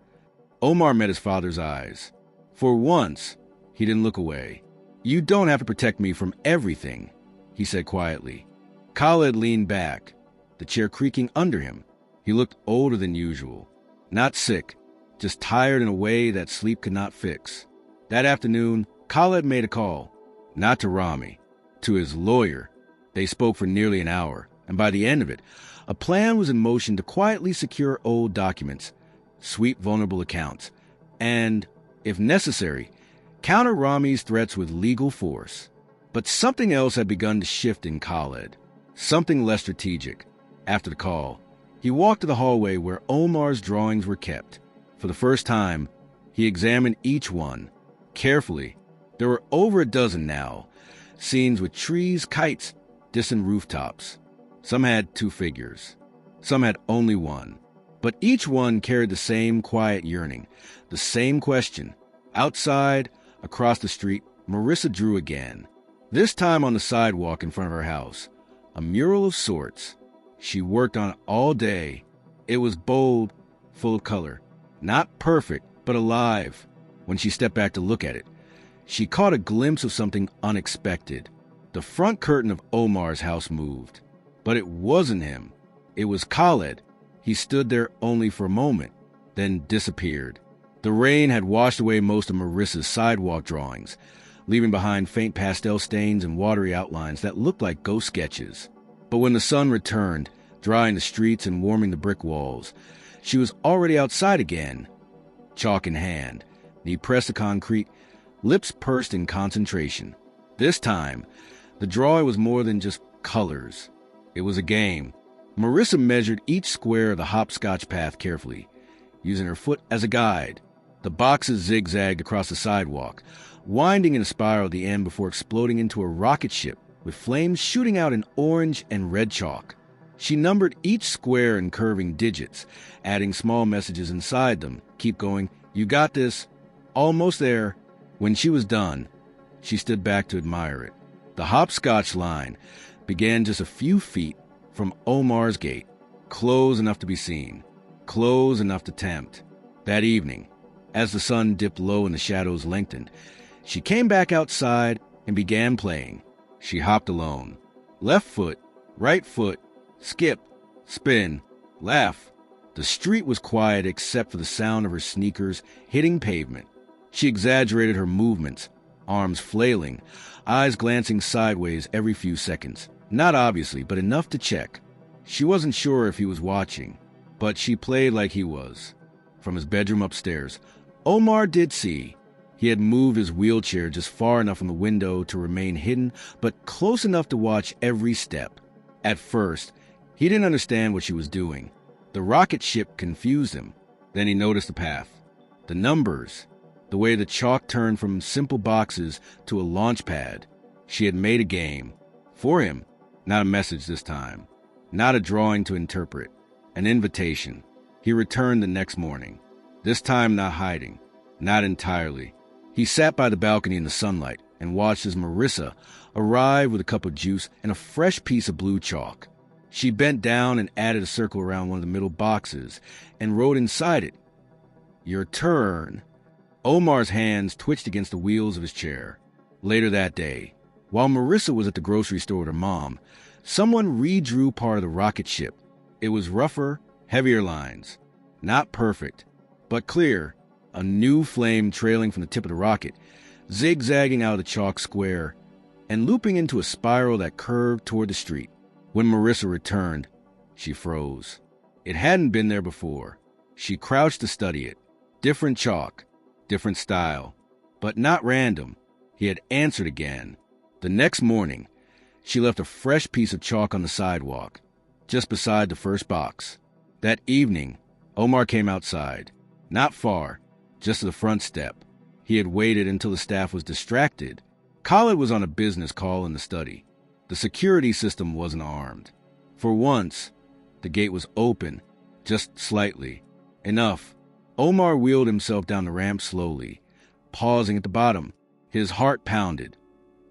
Omar met his father's eyes. For once, he didn't look away. "You don't have to protect me from everything," he said quietly. Khaled leaned back, the chair creaking under him. He looked older than usual. Not sick, just tired in a way that sleep could not fix. That afternoon, Khaled made a call. Not to Rami, to his lawyer. They spoke for nearly an hour, and by the end of it, a plan was in motion to quietly secure old documents, sweep vulnerable accounts, and, if necessary, counter Rami's threats with legal force. But something else had begun to shift in Khaled, something less strategic. After the call, he walked to the hallway where Omar's drawings were kept. For the first time, he examined each one, carefully. There were over a dozen now, scenes with trees, kites, distant rooftops. Some had two figures. Some had only one. But each one carried the same quiet yearning, the same question. Outside, across the street, Marissa drew again. This time on the sidewalk in front of her house. A mural of sorts. She worked on it all day. It was bold, full of color. Not perfect, but alive. When she stepped back to look at it, she caught a glimpse of something unexpected. The front curtain of Omar's house moved. But it wasn't him. It was Khaled. He stood there only for a moment, then disappeared. The rain had washed away most of Marissa's sidewalk drawings, leaving behind faint pastel stains and watery outlines that looked like ghost sketches. But when the sun returned, drying the streets and warming the brick walls, she was already outside again, chalk in hand, knee pressed to concrete, lips pursed in concentration. This time, the drawing was more than just colors. It was a game. Marissa measured each square of the hopscotch path carefully, using her foot as a guide. The boxes zigzagged across the sidewalk, winding in a spiral at the end before exploding into a rocket ship with flames shooting out in orange and red chalk. She numbered each square in curving digits, adding small messages inside them. "Keep going. You got this. Almost there." When she was done, she stood back to admire it. The hopscotch line began just a few feet from Omar's gate, close enough to be seen. clothes enough to tempt. That evening, as the sun dipped low and the shadows lengthened, she came back outside and began playing. She hopped alone. Left foot, right foot, skip, spin, laugh. The street was quiet except for the sound of her sneakers hitting pavement. She exaggerated her movements, arms flailing, eyes glancing sideways every few seconds. Not obviously, but enough to check. She wasn't sure if he was watching, but she played like he was. From his bedroom upstairs, Omar did see. He had moved his wheelchair just far enough from the window to remain hidden, but close enough to watch every step. At first, he didn't understand what she was doing. The rocket ship confused him. Then he noticed the path, the numbers, the way the chalk turned from simple boxes to a launch pad. She had made a game. For him, not a message this time. Not a drawing to interpret. An invitation. He returned the next morning. This time not hiding. Not entirely. He sat by the balcony in the sunlight and watched as Marissa arrived with a cup of juice and a fresh piece of blue chalk. She bent down and added a circle around one of the middle boxes and wrote inside it, "Your turn." Omar's hands twitched against the wheels of his chair. Later that day, while Marissa was at the grocery store with her mom, someone redrew part of the rocket ship. It was rougher, heavier lines. Not perfect, but clear. A new flame trailing from the tip of the rocket, zigzagging out of the chalk square, and looping into a spiral that curved toward the street. When Marissa returned, she froze. It hadn't been there before. She crouched to study it. Different chalk, different style, but not random. He had answered again. The next morning, she left a fresh piece of chalk on the sidewalk, just beside the first box. That evening, Omar came outside. Not far, just to the front step. He had waited until the staff was distracted. Khaled was on a business call in the study. The security system wasn't armed. For once, the gate was open, just slightly. Enough. Omar wheeled himself down the ramp slowly, pausing at the bottom. His heart pounded.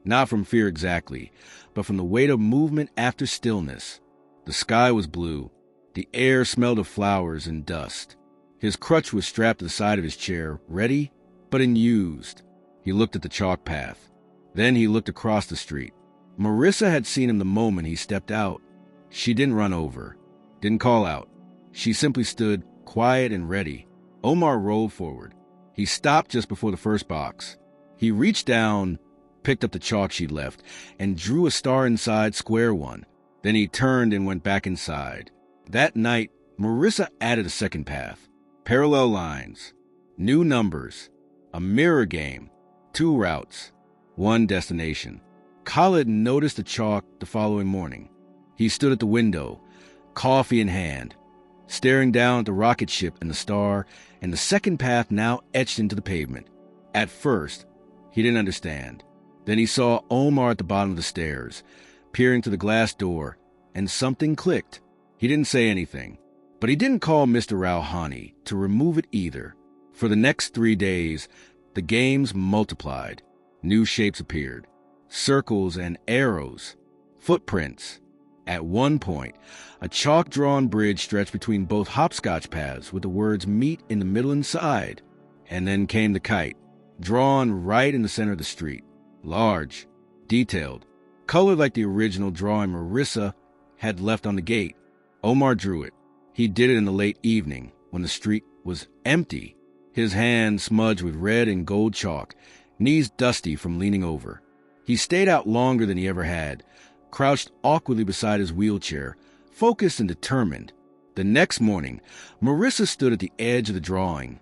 Not from fear exactly, but from the weight of movement after stillness. The sky was blue. The air smelled of flowers and dust. His crutch was strapped to the side of his chair, ready, but unused. He looked at the chalk path. Then he looked across the street. Marissa had seen him the moment he stepped out. She didn't run over, didn't call out. She simply stood quiet and ready. Omar rolled forward. He stopped just before the first box. He reached down, picked up the chalk she'd left, and drew a star inside square one. Then he turned and went back inside. That night, Marissa added a second path. Parallel lines, new numbers, a mirror game, 2 routes, 1 destination. Khaled noticed the chalk the following morning. He stood at the window, coffee in hand, staring down at the rocket ship and the star and the second path now etched into the pavement. At first, he didn't understand. Then he saw Omar at the bottom of the stairs, peering through the glass door, and something clicked. He didn't say anything. But he didn't call Mr. Rauhani to remove it either. For the next 3 days, the games multiplied. New shapes appeared. Circles and arrows. Footprints. At one point, a chalk-drawn bridge stretched between both hopscotch paths with the words "meet" in the middle and side. And then came the kite, drawn right in the center of the street. Large, detailed, colored like the original drawing Marissa had left on the gate. Omar drew it. He did it in the late evening, when the street was empty, his hand smudged with red and gold chalk, knees dusty from leaning over. He stayed out longer than he ever had, crouched awkwardly beside his wheelchair, focused and determined. The next morning, Marissa stood at the edge of the drawing,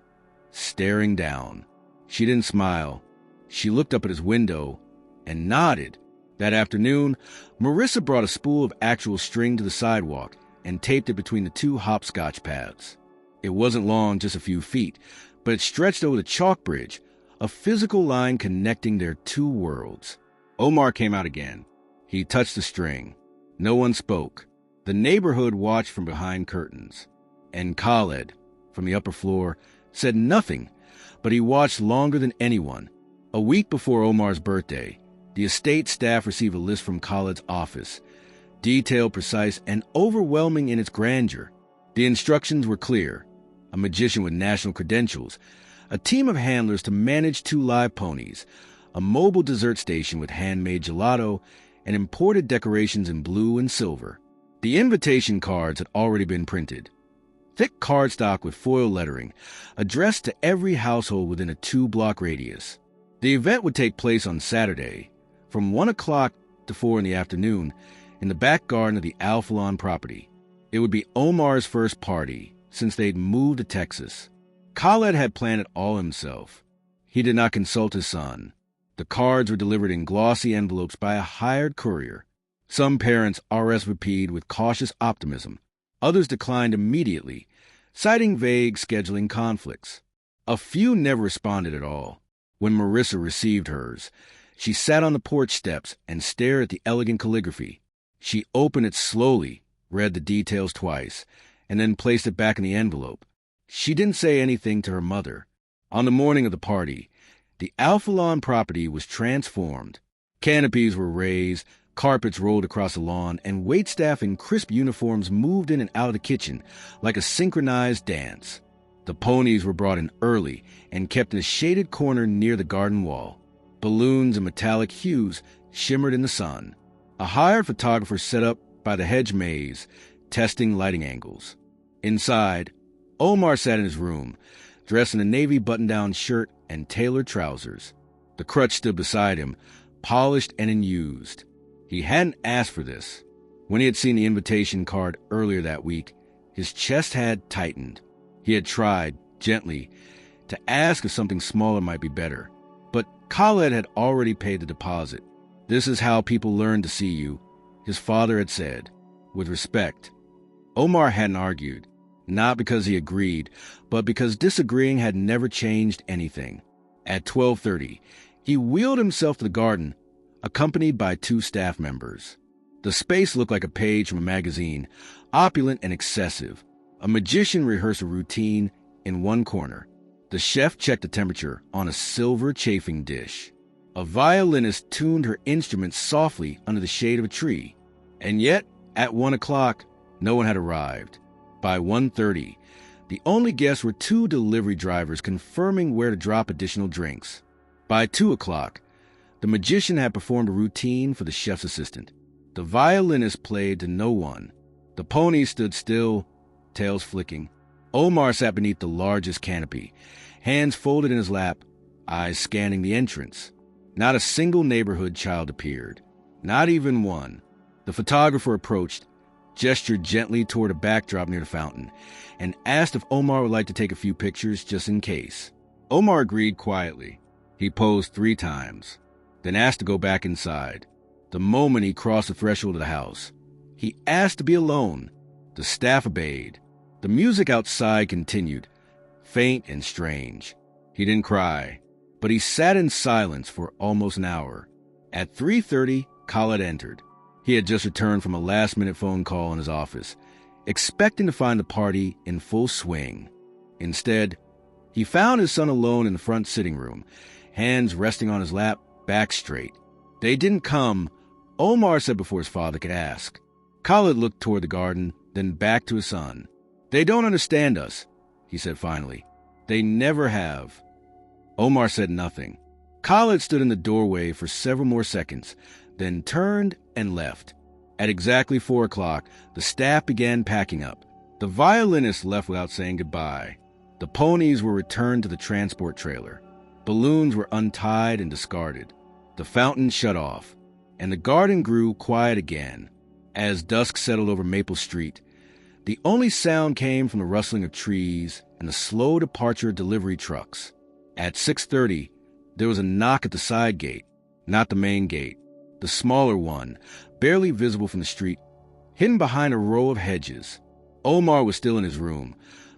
staring down. She didn't smile. She looked up at his window and nodded. That afternoon, Marissa brought a spool of actual string to the sidewalk and taped it between the 2 hopscotch paths. It wasn't long, just a few feet, but it stretched over the chalk bridge, a physical line connecting their 2 worlds. Omar came out again. He touched the string. No one spoke. The neighborhood watched from behind curtains. And Khaled, from the upper floor, said nothing, but he watched longer than anyone. A week before Omar's birthday, the estate staff received a list from Khaled's office, detailed, precise, and overwhelming in its grandeur. The instructions were clear: a magician with national credentials, a team of handlers to manage 2 live ponies, a mobile dessert station with handmade gelato, and imported decorations in blue and silver. The invitation cards had already been printed. Thick cardstock with foil lettering, addressed to every household within a 2-block radius. The event would take place on Saturday, from 1 o'clock to 4 in the afternoon, in the back garden of the Alphalon property. It would be Omar's first party since they'd moved to Texas. Khaled had planned it all himself. He did not consult his son. The cards were delivered in glossy envelopes by a hired courier. Some parents RSVP'd with cautious optimism. Others declined immediately, citing vague scheduling conflicts. A few never responded at all. When Marissa received hers, she sat on the porch steps and stared at the elegant calligraphy. She opened it slowly, read the details twice, and then placed it back in the envelope. She didn't say anything to her mother. On the morning of the party, the Alphalon property was transformed. Canopies were raised, carpets rolled across the lawn, and waitstaff in crisp uniforms moved in and out of the kitchen like a synchronized dance. The ponies were brought in early and kept in a shaded corner near the garden wall. Balloons and metallic hues shimmered in the sun. A hired photographer set up by the hedge maze, testing lighting angles. Inside, Omar sat in his room, dressed in a navy button-down shirt and tailored trousers. The crutch stood beside him, polished and unused. He hadn't asked for this. When he had seen the invitation card earlier that week, his chest had tightened. He had tried, gently, to ask if something smaller might be better. But Khaled had already paid the deposit. "This is how people learn to see you," his father had said, with respect. Omar hadn't argued, not because he agreed, but because disagreeing had never changed anything. At 12:30, he wheeled himself to the garden, accompanied by 2 staff members. The space looked like a page from a magazine, opulent and excessive. A magician rehearsed a routine in one corner. The chef checked the temperature on a silver chafing dish. A violinist tuned her instrument softly under the shade of a tree. And yet, at 1 o'clock, no one had arrived. By 1:30, the only guests were 2 delivery drivers confirming where to drop additional drinks. By 2 o'clock, the magician had performed a routine for the chef's assistant. The violinist played to no one. The ponies stood still, tails flicking. Omar sat beneath the largest canopy, hands folded in his lap, eyes scanning the entrance. Not a single neighborhood child appeared. Not even one. The photographer approached, gestured gently toward a backdrop near the fountain, and asked if Omar would like to take a few pictures just in case. Omar agreed quietly. He posed 3 times, then asked to go back inside. The moment he crossed the threshold of the house, he asked to be alone. The staff obeyed. The music outside continued, faint and strange. He didn't cry, but he sat in silence for almost an hour. At 3:30, Khaled entered. He had just returned from a last-minute phone call in his office, expecting to find the party in full swing. Instead, he found his son alone in the front sitting room, hands resting on his lap, back straight. They didn't come, Omar said before his father could ask. Khaled looked toward the garden, then back to his son. "They don't understand us," he said finally. "They never have." Omar said nothing. Khaled stood in the doorway for several more seconds, then turned and left. At exactly 4 o'clock, the staff began packing up. The violinist left without saying goodbye. The ponies were returned to the transport trailer. Balloons were untied and discarded. The fountain shut off, and the garden grew quiet again. As dusk settled over Maple Street, the only sound came from the rustling of trees and the slow departure of delivery trucks. At 6:30, there was a knock at the side gate, not the main gate, the smaller one, barely visible from the street, hidden behind a row of hedges. Omar was still in his room,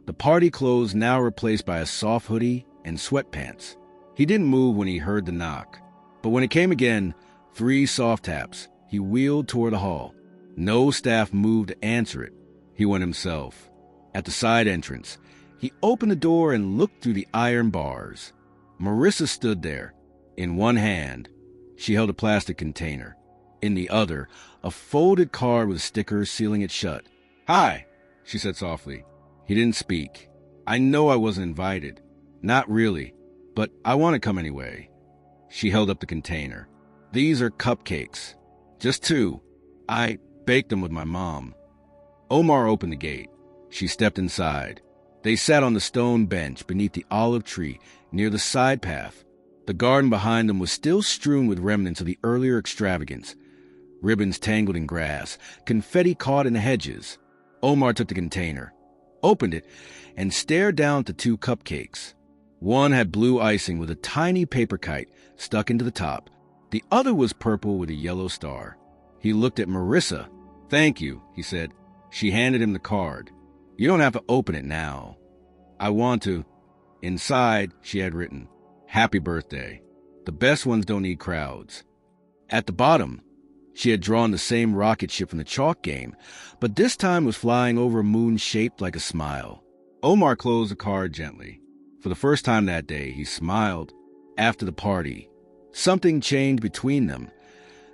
the party clothes now replaced by a soft hoodie and sweatpants. He didn't move when he heard the knock, but when it came again, 3 soft taps, he wheeled toward the hall. No staff moved to answer it. He went himself. At the side entrance, he opened the door and looked through the iron bars. Marissa stood there. In one hand, she held a plastic container. In the other, a folded card with a sticker sealing it shut. "Hi," she said softly. He didn't speak. I know I wasn't invited. Not really, but I want to come anyway. She held up the container. These are cupcakes. Just 2. I baked them with my mom. Omar opened the gate. She stepped inside. They sat on the stone bench beneath the olive tree near the side path. The garden behind them was still strewn with remnants of the earlier extravagance. Ribbons tangled in grass, confetti caught in the hedges. Omar took the container, opened it, and stared down at the 2 cupcakes. One had blue icing with a tiny paper kite stuck into the top. The other was purple with a yellow star. He looked at Marissa. Thank you, he said. She handed him the card. You don't have to open it now. I want to. Inside, she had written, Happy birthday. The best ones don't need crowds. At the bottom, she had drawn the same rocket ship from the chalk game, but this time was flying over a moon shaped like a smile. Omar closed the card gently. For the first time that day, he smiled. After the party, something changed between them.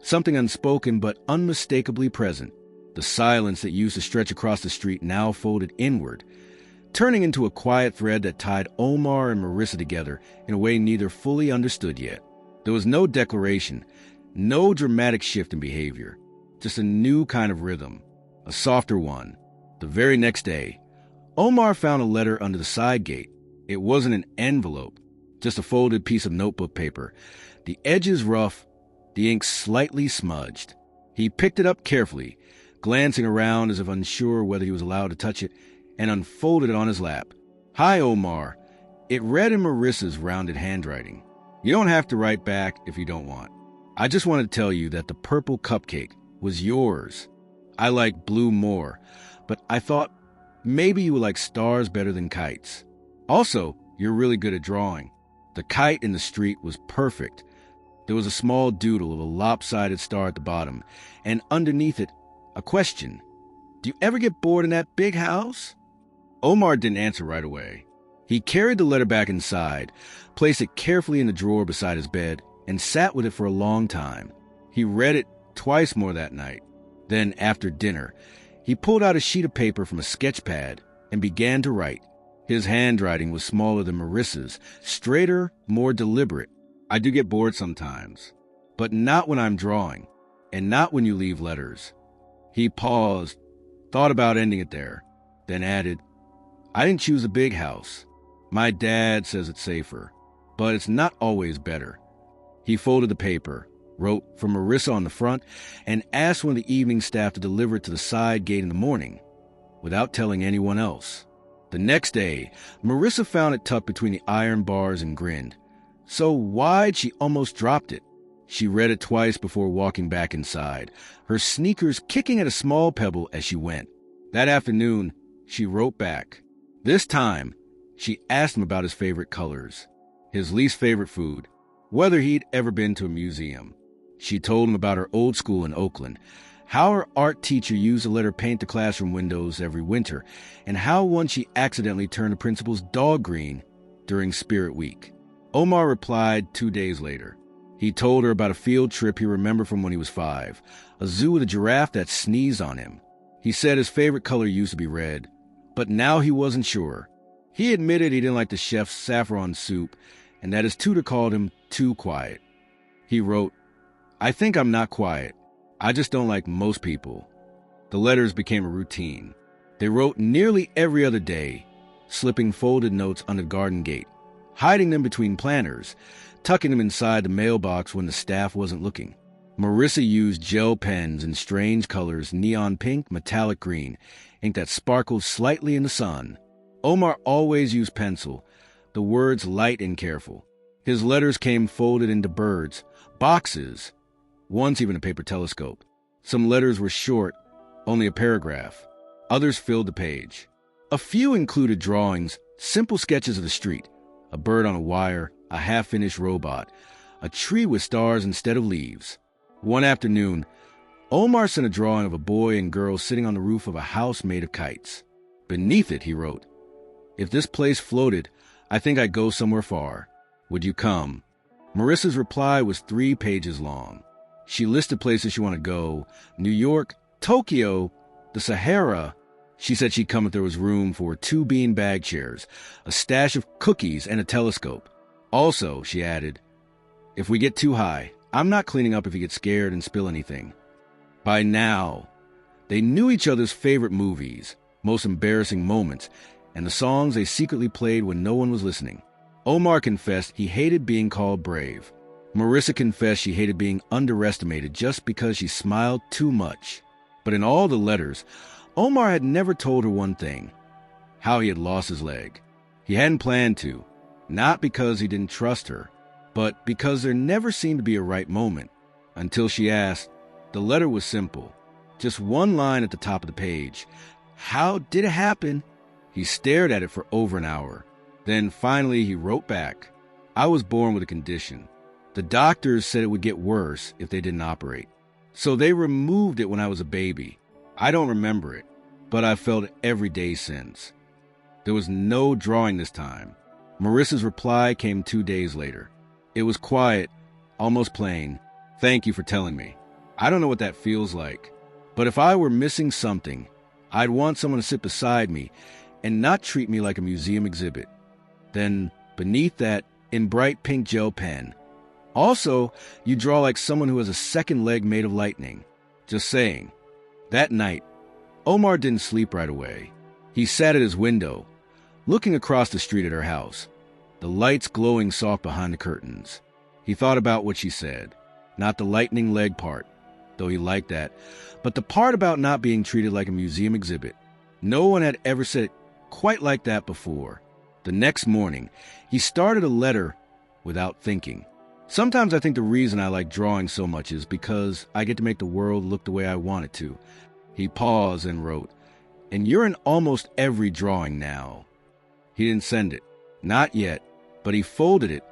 Something unspoken but unmistakably present. The silence that used to stretch across the street now folded inward, turning into a quiet thread that tied Omar and Marissa together in a way neither fully understood yet. There was no declaration, no dramatic shift in behavior, just a new kind of rhythm, a softer one. The very next day, Omar found a letter under the side gate. It wasn't an envelope, just a folded piece of notebook paper, the edges rough, the ink slightly smudged. He picked it up carefully, glancing around as if unsure whether he was allowed to touch it, and unfolded it on his lap. Hi, Omar. It read in Marissa's rounded handwriting. You don't have to write back if you don't want. I just want to tell you that the purple cupcake was yours. I like blue more, but I thought maybe you would like stars better than kites. Also, you're really good at drawing. The kite in the street was perfect. There was a small doodle of a lopsided star at the bottom, and underneath it, a question. Do you ever get bored in that big house? Omar didn't answer right away. He carried the letter back inside, placed it carefully in the drawer beside his bed, and sat with it for a long time. He read it twice more that night. Then, after dinner, he pulled out a sheet of paper from a sketch pad and began to write. His handwriting was smaller than Marissa's, straighter, more deliberate. I do get bored sometimes, but not when I'm drawing, and not when you leave letters. He paused, thought about ending it there, then added, I didn't choose a big house. My dad says it's safer, but it's not always better. He folded the paper, wrote from Marissa on the front, and asked one of the evening staff to deliver it to the side gate in the morning, without telling anyone else. The next day, Marissa found it tucked between the iron bars and grinned, so wide she almost dropped it. She read it twice before walking back inside, her sneakers kicking at a small pebble as she went. That afternoon, she wrote back. This time, she asked him about his favorite colors, his least favorite food, whether he'd ever been to a museum. She told him about her old school in Oakland, how her art teacher used to let her paint the classroom windows every winter, and how once she accidentally turned the principal's dog green during Spirit Week. Omar replied 2 days later. He told her about a field trip he remembered from when he was 5, a zoo with a giraffe that sneezed on him. He said his favorite color used to be red, but now he wasn't sure. He admitted he didn't like the chef's saffron soup and that his tutor called him too quiet. He wrote, I think I'm not quiet. I just don't like most people. The letters became a routine. They wrote nearly every other day, slipping folded notes under the garden gate, hiding them between planters, tucking them inside the mailbox when the staff wasn't looking. Marissa used gel pens in strange colors, neon pink, metallic green, ink that sparkled slightly in the sun. Omar always used pencil, the words light and careful. His letters came folded into birds, boxes, once even a paper telescope. Some letters were short, only a paragraph. Others filled the page. A few included drawings, simple sketches of the street, a bird on a wire, a half-finished robot, a tree with stars instead of leaves. One afternoon, Omar sent a drawing of a boy and girl sitting on the roof of a house made of kites. Beneath it, he wrote, If this place floated, I think I'd go somewhere far. Would you come? Marissa's reply was 3 pages long. She listed places she wanted to go: New York, Tokyo, the Sahara, She said she'd come if there was room for 2 bean-bag chairs, a stash of cookies, and a telescope. Also, she added, if we get too high, I'm not cleaning up if you get scared and spill anything. By now, they knew each other's favorite movies, most embarrassing moments, and the songs they secretly played when no one was listening. Omar confessed he hated being called brave. Marissa confessed she hated being underestimated just because she smiled too much. But in all the letters, Omar had never told her one thing: how he had lost his leg. He hadn't planned to, not because he didn't trust her, but because there never seemed to be a right moment. Until she asked. The letter was simple, just one line at the top of the page. How did it happen? He stared at it for over an hour. Then finally he wrote back, I was born with a condition. The doctors said it would get worse if they didn't operate. So they removed it when I was a baby. I don't remember it, but I've felt it every day since. There was no drawing this time. Marissa's reply came 2 days later. It was quiet, almost plain. Thank you for telling me. I don't know what that feels like, but if I were missing something, I'd want someone to sit beside me and not treat me like a museum exhibit. Then, beneath that, in bright pink gel pen, also, you draw like someone who has a second leg made of lightning. Just saying. That night, Omar didn't sleep right away. He sat at his window, looking across the street at her house, the lights glowing soft behind the curtains. He thought about what she said, not the lightning leg part, though he liked that, but the part about not being treated like a museum exhibit. No one had ever said it quite like that before. The next morning, he started a letter without thinking. Sometimes I think the reason I like drawing so much is because I get to make the world look the way I want it to. He paused and wrote, and you're in almost every drawing now. He didn't send it. Not yet, but he folded it,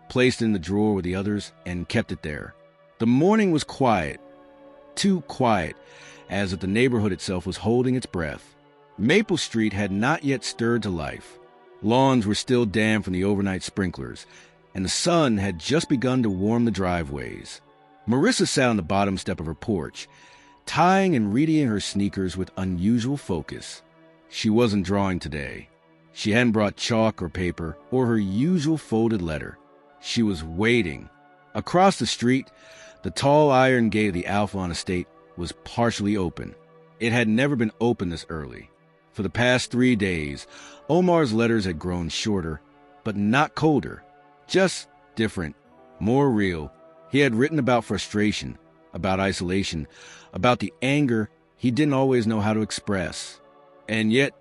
placed it in the drawer with the others, and kept it there. The morning was quiet. Too quiet, as if the neighborhood itself was holding its breath. Maple Street had not yet stirred to life. Lawns were still damp from the overnight sprinklers, and the sun had just begun to warm the driveways. Marissa sat on the bottom step of her porch, tying and readying her sneakers with unusual focus. She wasn't drawing today. She hadn't brought chalk or paper or her usual folded letter. She was waiting. Across the street, the tall iron gate of the Alphalon estate was partially open. It had never been open this early. For the past 3 days, Omar's letters had grown shorter, but not colder. Just different, more real. He had written about frustration, about isolation, about the anger he didn't always know how to express. And yet,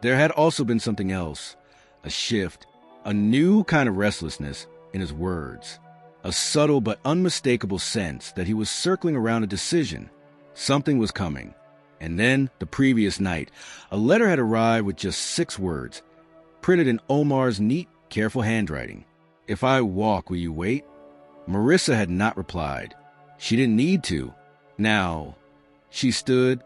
there had also been something else, a shift, a new kind of restlessness in his words. A subtle but unmistakable sense that he was circling around a decision. Something was coming. And then, the previous night, a letter had arrived with just 6 words, printed in Omar's neat, careful handwriting. If I walk, will you wait? Marissa had not replied. She didn't need to. Now, she stood,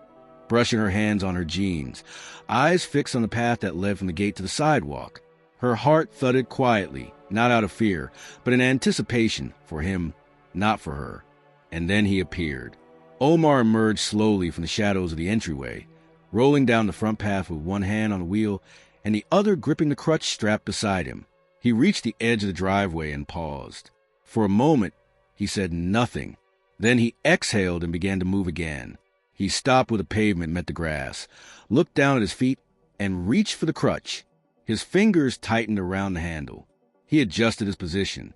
brushing her hands on her jeans, eyes fixed on the path that led from the gate to the sidewalk. Her heart thudded quietly, not out of fear, but in anticipation for him, not for her. And then he appeared. Omar emerged slowly from the shadows of the entryway, rolling down the front path with one hand on the wheel and the other gripping the crutch strapped beside him. He reached the edge of the driveway and paused. For a moment, he said nothing. Then he exhaled and began to move again. He stopped where the pavement met the grass, looked down at his feet, and reached for the crutch. His fingers tightened around the handle. He adjusted his position.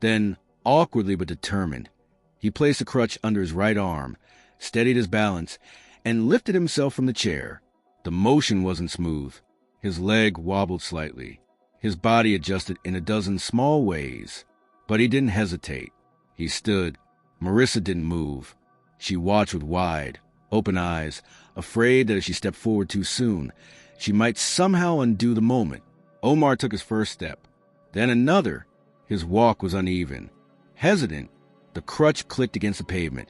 Then, awkwardly but determined, he placed the crutch under his right arm, steadied his balance, and lifted himself from the chair. The motion wasn't smooth. His leg wobbled slightly. His body adjusted in a dozen small ways. But he didn't hesitate. He stood. Marissa didn't move. She watched with wide, open eyes, afraid that if she stepped forward too soon, she might somehow undo the moment. Omar took his first step, then another. His walk was uneven. Hesitant, the crutch clicked against the pavement.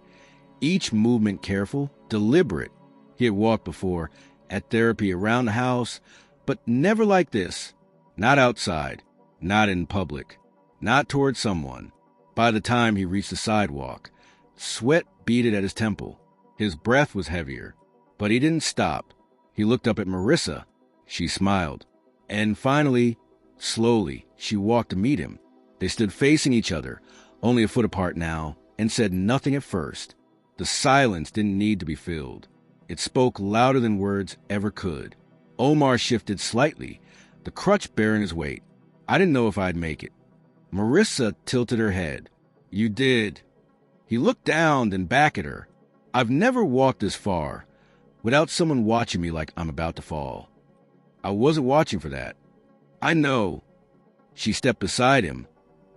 Each movement careful, deliberate. He had walked before, at therapy, around the house, but never like this. Not outside, not in public, not toward someone. By the time he reached the sidewalk, sweat beaded at his temple. His breath was heavier, but he didn't stop. He looked up at Marissa. She smiled. And finally, slowly, she walked to meet him. They stood facing each other, only a foot apart now, and said nothing at first. The silence didn't need to be filled. It spoke louder than words ever could. Omar shifted slightly, the crutch bearing his weight. I didn't know if I'd make it. Marissa tilted her head. You did. He looked down, then back at her. I've never walked this far without someone watching me like I'm about to fall. I wasn't watching for that. I know. She stepped beside him,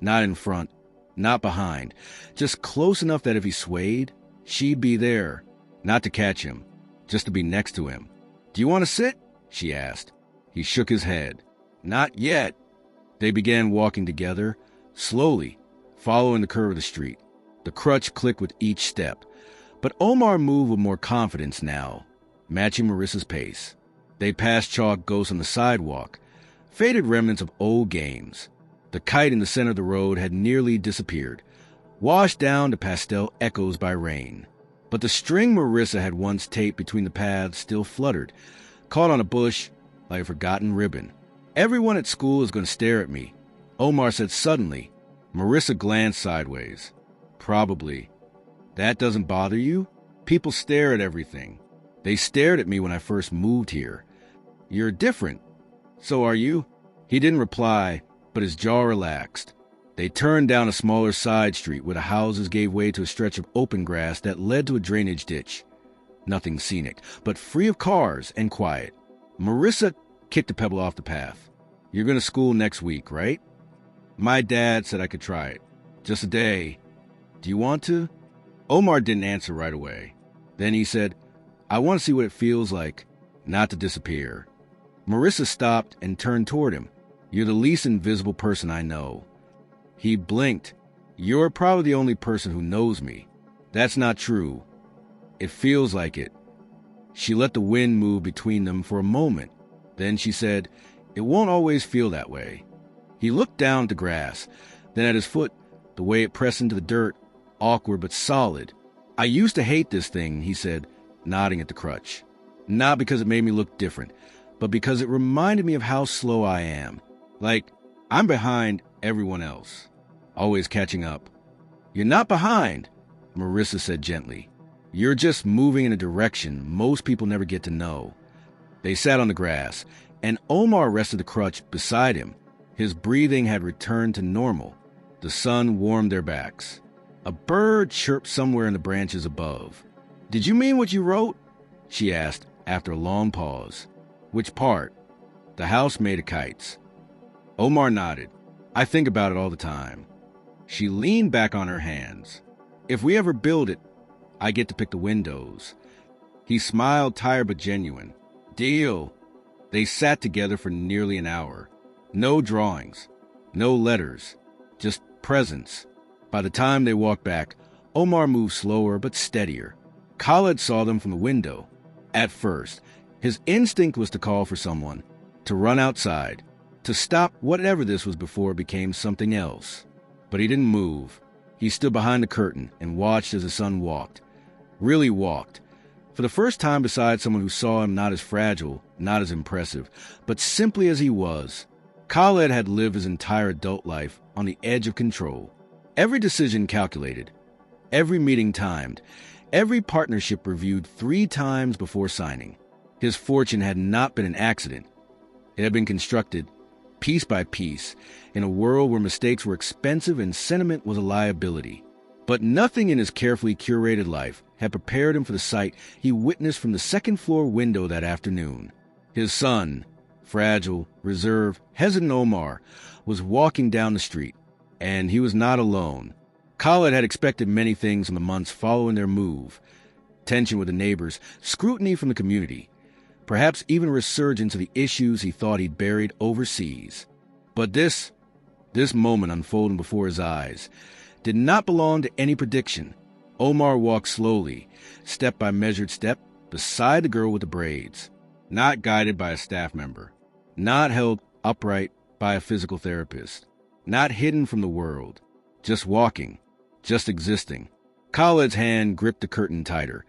not in front, not behind, just close enough that if he swayed, she'd be there, not to catch him, just to be next to him. Do you want to sit? She asked. He shook his head. Not yet. They began walking together, slowly, following the curve of the street. The crutch clicked with each step, but Omar moved with more confidence now, matching Marissa's pace. They passed chalk ghosts on the sidewalk, faded remnants of old games. The kite in the center of the road had nearly disappeared, washed down to pastel echoes by rain. But the string Marissa had once taped between the paths still fluttered, caught on a bush like a forgotten ribbon. Everyone at school is going to stare at me, Omar said suddenly. Marissa glanced sideways. Probably. That doesn't bother you? People stare at everything. They stared at me when I first moved here. You're different. So are you? He didn't reply, but his jaw relaxed. They turned down a smaller side street where the houses gave way to a stretch of open grass that led to a drainage ditch. Nothing scenic, but free of cars and quiet. Marissa kicked a pebble off the path. You're going to school next week, right? My dad said I could try it. Just a day. Do you want to? Omar didn't answer right away. Then he said, I want to see what it feels like not to disappear. Marissa stopped and turned toward him. You're the least invisible person I know. He blinked. You're probably the only person who knows me. That's not true. It feels like it. She let the wind move between them for a moment. Then she said, it won't always feel that way. He looked down at the grass, then at his foot, the way it pressed into the dirt, awkward but solid. I used to hate this thing, he said, nodding at the crutch. Not because it made me look different, but because it reminded me of how slow I am. Like, I'm behind everyone else, always catching up. You're not behind, Marissa said gently. You're just moving in a direction most people never get to know. They sat on the grass, and Omar rested the crutch beside him. His breathing had returned to normal. The sun warmed their backs. A bird chirped somewhere in the branches above. Did you mean what you wrote? She asked after a long pause. Which part? The house made of kites. Omar nodded. I think about it all the time. She leaned back on her hands. If we ever build it, I get to pick the windows. He smiled, tired but genuine. Deal. They sat together for nearly an hour. No drawings, no letters, just presence. By the time they walked back, Omar moved slower but steadier. Khaled saw them from the window. At first, his instinct was to call for someone, to run outside, to stop whatever this was before it became something else. But he didn't move. He stood behind the curtain and watched as the son walked. Really walked. For the first time beside someone who saw him not as fragile, not as impressive, but simply as he was. Khaled had lived his entire adult life on the edge of control. Every decision calculated, every meeting timed, every partnership reviewed 3 times before signing. His fortune had not been an accident. It had been constructed, piece by piece, in a world where mistakes were expensive and sentiment was a liability. But nothing in his carefully curated life had prepared him for the sight he witnessed from the second-floor window that afternoon. His son, fragile, reserved, hesitant Omar, was walking down the street, and he was not alone. Khaled had expected many things in the months following their move. Tension with the neighbors, scrutiny from the community, perhaps even a resurgence of the issues he thought he'd buried overseas. But this moment unfolding before his eyes did not belong to any prediction. Omar walked slowly, step by measured step, beside the girl with the braids, not guided by a staff member, not held upright by a physical therapist, not hidden from the world, just walking, just existing. Khaled's hand gripped the curtain tighter,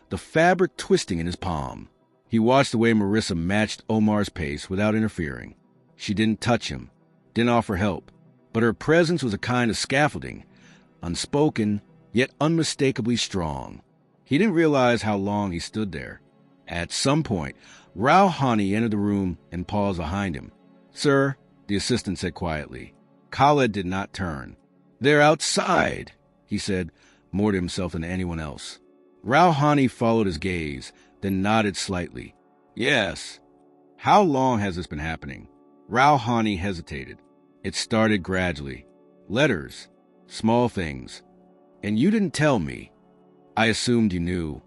the fabric twisting in his palm. He watched the way Marissa matched Omar's pace without interfering. She didn't touch him, didn't offer help, but her presence was a kind of scaffolding, unspoken, yet unmistakably strong. He didn't realize how long he stood there. At some point, Rauhani entered the room and paused behind him. "Sir," the assistant said quietly. Khaled did not turn. "They're outside," he said, more to himself than to anyone else. Rauhani followed his gaze, then nodded slightly. "Yes." "How long has this been happening?" Rauhani hesitated. "It started gradually. Letters. Small things. And you didn't tell me." "I assumed you knew."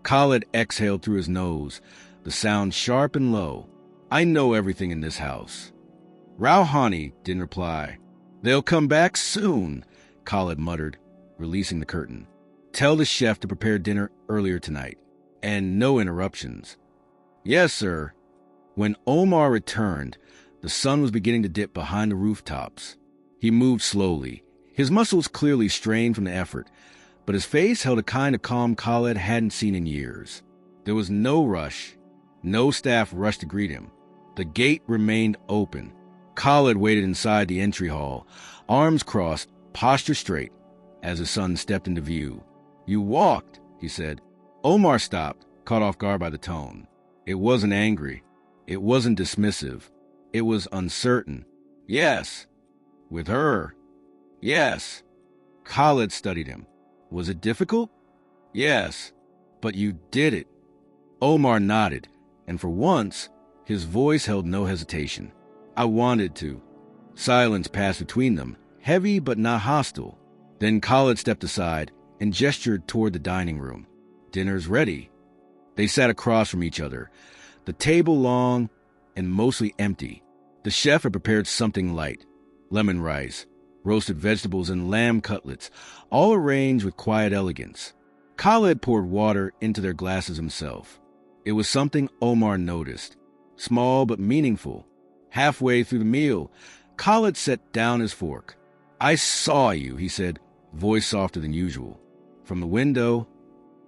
Khaled exhaled through his nose, the sound sharp and low. "I know everything in this house." Rauhani didn't reply. "They'll come back soon," Khaled muttered, releasing the curtain. "Tell the chef to prepare dinner earlier tonight. And no interruptions." "Yes, sir." When Omar returned, the sun was beginning to dip behind the rooftops. He moved slowly, his muscles clearly strained from the effort, but his face held a kind of calm Khaled hadn't seen in years. There was no rush. No staff rushed to greet him. The gate remained open. Khaled waited inside the entry hall, arms crossed, posture straight, as his son stepped into view. "You walked," he said. Omar stopped, caught off guard by the tone. It wasn't angry. It wasn't dismissive. It was uncertain. "Yes." "With her?" "Yes." Khaled studied him. "Was it difficult?" "Yes." "But you did it." Omar nodded, and for once, his voice held no hesitation. "I wanted to." Silence passed between them, heavy but not hostile. Then Khaled stepped aside and gestured toward the dining room. "Dinner's ready." They sat across from each other, the table long and mostly empty. The chef had prepared something light, lemon rice, roasted vegetables, and lamb cutlets, all arranged with quiet elegance. Khaled poured water into their glasses himself. It was something Omar noticed, small but meaningful. Halfway through the meal, Khaled set down his fork. "I saw you," he said, voice softer than usual. From the window,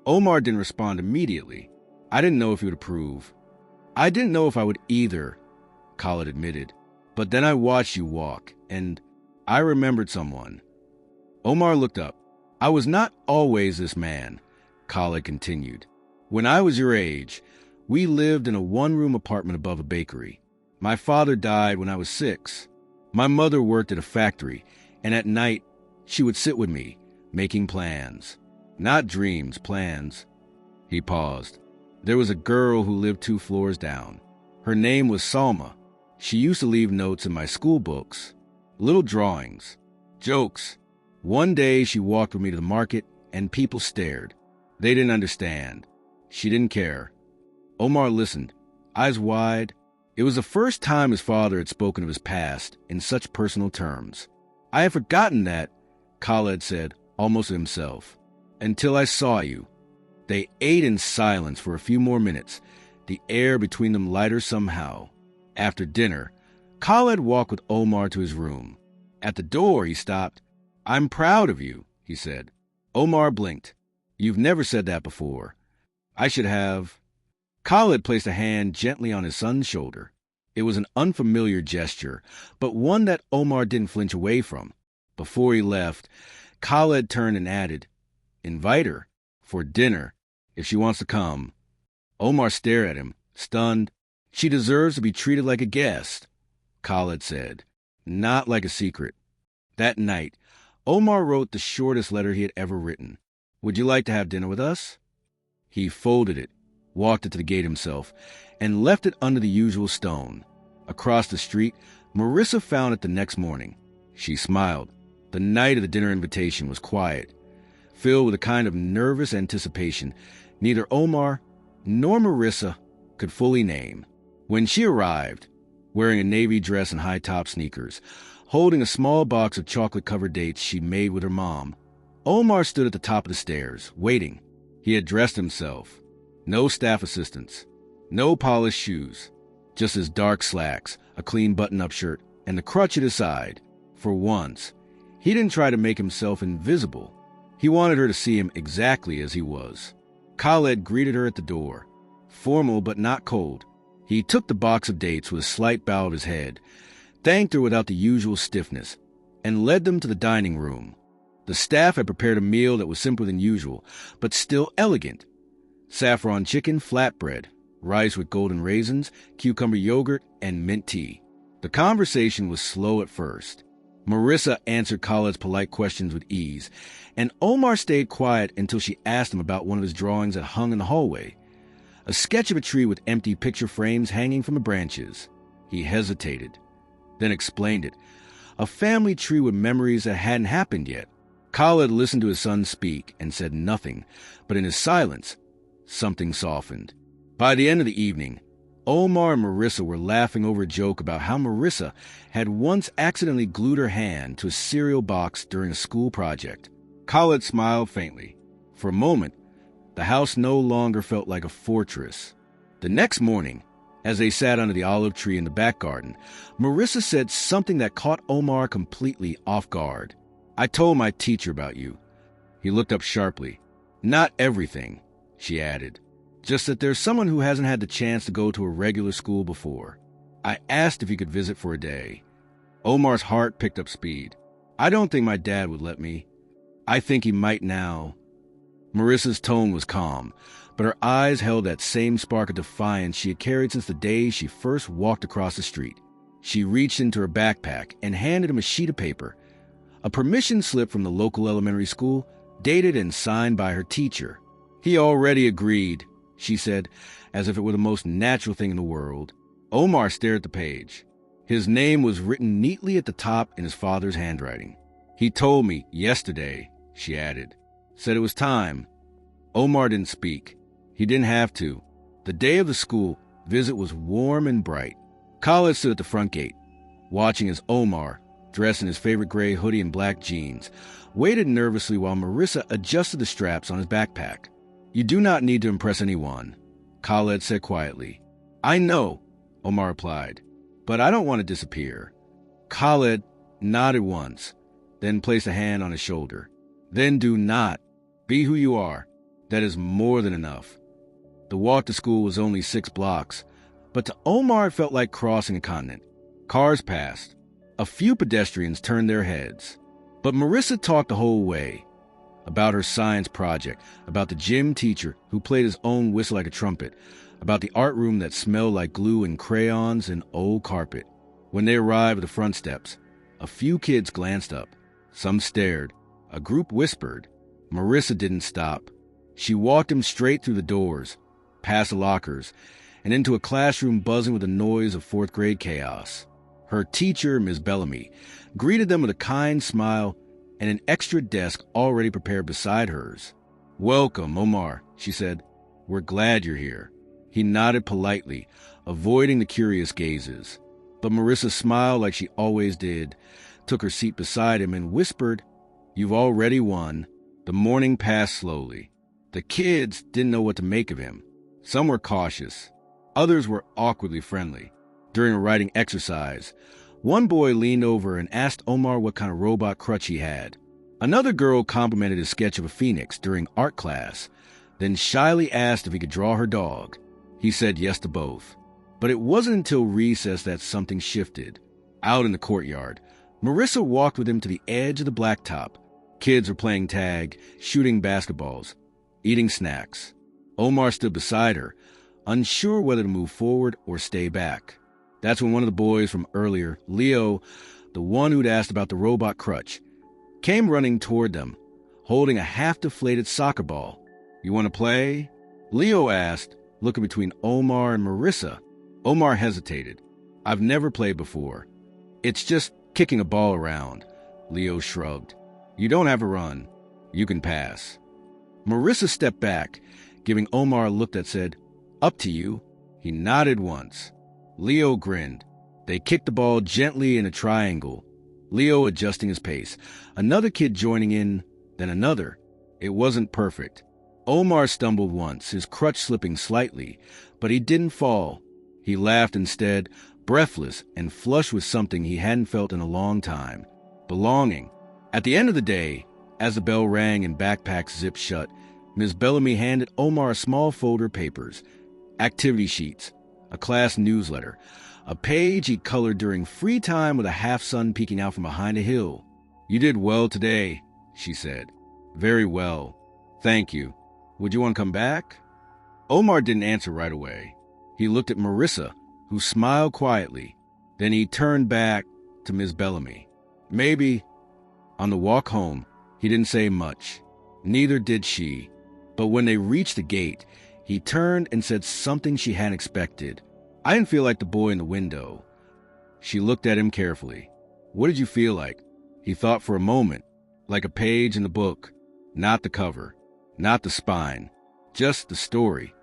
Omar didn't respond immediately. "I didn't know if he would approve." "I didn't know if I would either," Khaled admitted. "But then I watched you walk, and I remembered someone." Omar looked up. "I was not always this man," Khaled continued. "When I was your age, we lived in a one-room apartment above a bakery. My father died when I was 6. My mother worked at a factory, and at night, she would sit with me, making plans. Not dreams, plans." He paused. "There was a girl who lived 2 floors down. Her name was Salma. She used to leave notes in my school books, little drawings, jokes. One day she walked with me to the market, and people stared. They didn't understand. She didn't care." Omar listened, eyes wide. It was the first time his father had spoken of his past in such personal terms. "I had forgotten that," Khaled said, almost to himself, "until I saw you." They ate in silence for a few more minutes, the air between them lighter somehow. After dinner, Khaled walked with Omar to his room. At the door, he stopped. "I'm proud of you," he said. Omar blinked. "You've never said that before." "I should have." Khaled placed a hand gently on his son's shoulder. It was an unfamiliar gesture, but one that Omar didn't flinch away from. Before he left, Khaled turned and added, "Invite her for dinner, if she wants to come." Omar stared at him, stunned. "She deserves to be treated like a guest," Khaled said, "not like a secret." That night, Omar wrote the shortest letter he had ever written. "Would you like to have dinner with us?" He folded it, walked it to the gate himself, and left it under the usual stone. Across the street, Marissa found it the next morning. She smiled. The night of the dinner invitation was quiet, filled with a kind of nervous anticipation neither Omar nor Marissa could fully name. When she arrived, wearing a navy dress and high-top sneakers, holding a small box of chocolate-covered dates she made with her mom, Omar stood at the top of the stairs, waiting. He had dressed himself. No staff assistants. No polished shoes. Just his dark slacks, a clean button-up shirt, and the crutch at his side. For once, he didn't try to make himself invisible. He wanted her to see him exactly as he was. Khaled greeted her at the door. formal but not cold. He took the box of dates with a slight bow of his head, thanked her without the usual stiffness, and led them to the dining room. The staff had prepared a meal that was simpler than usual, but still elegant. Saffron chicken flatbread, rice with golden raisins, cucumber yogurt, and mint tea. The conversation was slow at first. Marissa answered Khaled's polite questions with ease, and Omar stayed quiet until she asked him about one of his drawings that hung in the hallway. A sketch of a tree with empty picture frames hanging from the branches. He hesitated, then explained it. A family tree with memories that hadn't happened yet. Khaled listened to his son speak and said nothing, but in his silence, something softened. By the end of the evening, Omar and Marissa were laughing over a joke about how Marissa had once accidentally glued her hand to a cereal box during a school project. Khaled smiled faintly. For a moment, the house no longer felt like a fortress. The next morning, as they sat under the olive tree in the back garden, Marissa said something that caught Omar completely off guard. "I told my teacher about you." He looked up sharply. "Not everything," she added. "Just that there's someone who hasn't had the chance to go to a regular school before. I asked if he could visit for a day." Omar's heart picked up speed. "I don't think my dad would let me. I think he might now." Marissa's tone was calm, but her eyes held that same spark of defiance she had carried since the day she first walked across the street. She reached into her backpack and handed him a sheet of paper, a permission slip from the local elementary school, dated and signed by her teacher. "He already agreed," she said, as if it were the most natural thing in the world. Omar stared at the page. His name was written neatly at the top in his father's handwriting. "He told me yesterday," she added. "Said it was time." Omar didn't speak. He didn't have to. The day of the school visit was warm and bright. Khaled stood at the front gate, watching as Omar, dressed in his favorite gray hoodie and black jeans, waited nervously while Marissa adjusted the straps on his backpack. "You do not need to impress anyone," Khaled said quietly. "I know," Omar replied, "but I don't want to disappear." Khaled nodded once, then placed a hand on his shoulder. "Then do not. Be who you are. That is more than enough." The walk to school was only 6 blocks, but to Omar it felt like crossing a continent. Cars passed. A few pedestrians turned their heads. But Marissa talked the whole way. About her science project, about the gym teacher who played his own whistle like a trumpet, about the art room that smelled like glue and crayons and old carpet. When they arrived at the front steps, a few kids glanced up. Some stared. A group whispered. Marissa didn't stop. She walked them straight through the doors, past the lockers, and into a classroom buzzing with the noise of fourth-grade chaos. Her teacher, Ms. Bellamy, greeted them with a kind smile and an extra desk already prepared beside hers. "Welcome, Omar," she said. "We're glad you're here." He nodded politely, avoiding the curious gazes. But Marissa smiled like she always did, took her seat beside him, and whispered, "You've already won." The morning passed slowly. The kids didn't know what to make of him. Some were cautious. Others were awkwardly friendly. During a writing exercise, one boy leaned over and asked Omar what kind of robot crutch he had. Another girl complimented his sketch of a phoenix during art class, then shyly asked if he could draw her dog. He said yes to both. But it wasn't until recess that something shifted. Out in the courtyard, Marissa walked with him to the edge of the blacktop. Kids were playing tag, shooting basketballs, eating snacks. Omar stood beside her, unsure whether to move forward or stay back. That's when one of the boys from earlier, Leo, the one who'd asked about the robot crutch, came running toward them, holding a half-deflated soccer ball. "You want to play?" Leo asked, looking between Omar and Marissa. Omar hesitated. "I've never played before. It's just kicking a ball around." Leo shrugged. "You don't have to run. You can pass." Marissa stepped back, giving Omar a look that said, "Up to you." He nodded once. Leo grinned. They kicked the ball gently in a triangle, Leo adjusting his pace, another kid joining in, then another. It wasn't perfect. Omar stumbled once, his crutch slipping slightly, but he didn't fall. He laughed instead, breathless and flushed with something he hadn't felt in a long time. Belonging. At the end of the day, as the bell rang and backpacks zipped shut, Ms. Bellamy handed Omar a small folder of papers. activity sheets, a class newsletter, a page he colored during free time with a half-sun peeking out from behind a hill. "You did well today," she said. "Very well. Thank you. Would you want to come back?" Omar didn't answer right away. He looked at Marissa, who smiled quietly. Then he turned back to Ms. Bellamy. "Maybe." On the walk home, he didn't say much. Neither did she. But when they reached the gate, he turned and said something she hadn't expected. "I didn't feel like the boy in the window." She looked at him carefully. "What did you feel like?" He thought for a moment. "Like a page in the book. Not the cover. Not the spine. Just the story."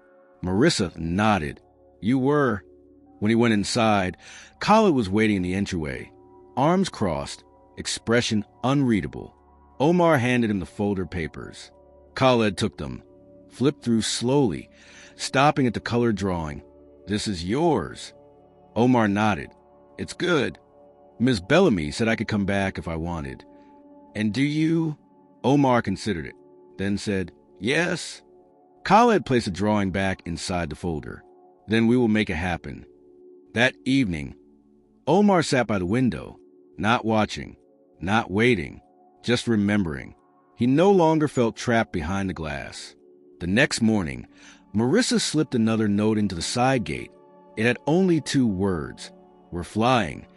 Marissa nodded. "You were." When he went inside, Khaled was waiting in the entryway, arms crossed, expression unreadable. Omar handed him the folder papers. Khaled took them, flipped through slowly, stopping at the colored drawing. "This is yours." Omar nodded. "It's good. Miss Bellamy said I could come back if I wanted." "And do you?" Omar considered it, then said, "Yes." Khaled placed the drawing back inside the folder. "Then we will make it happen." That evening, Omar sat by the window, not watching, not waiting, just remembering. He no longer felt trapped behind the glass. The next morning, Marissa slipped another note into the side gate. It had only 2 words. "We're flying."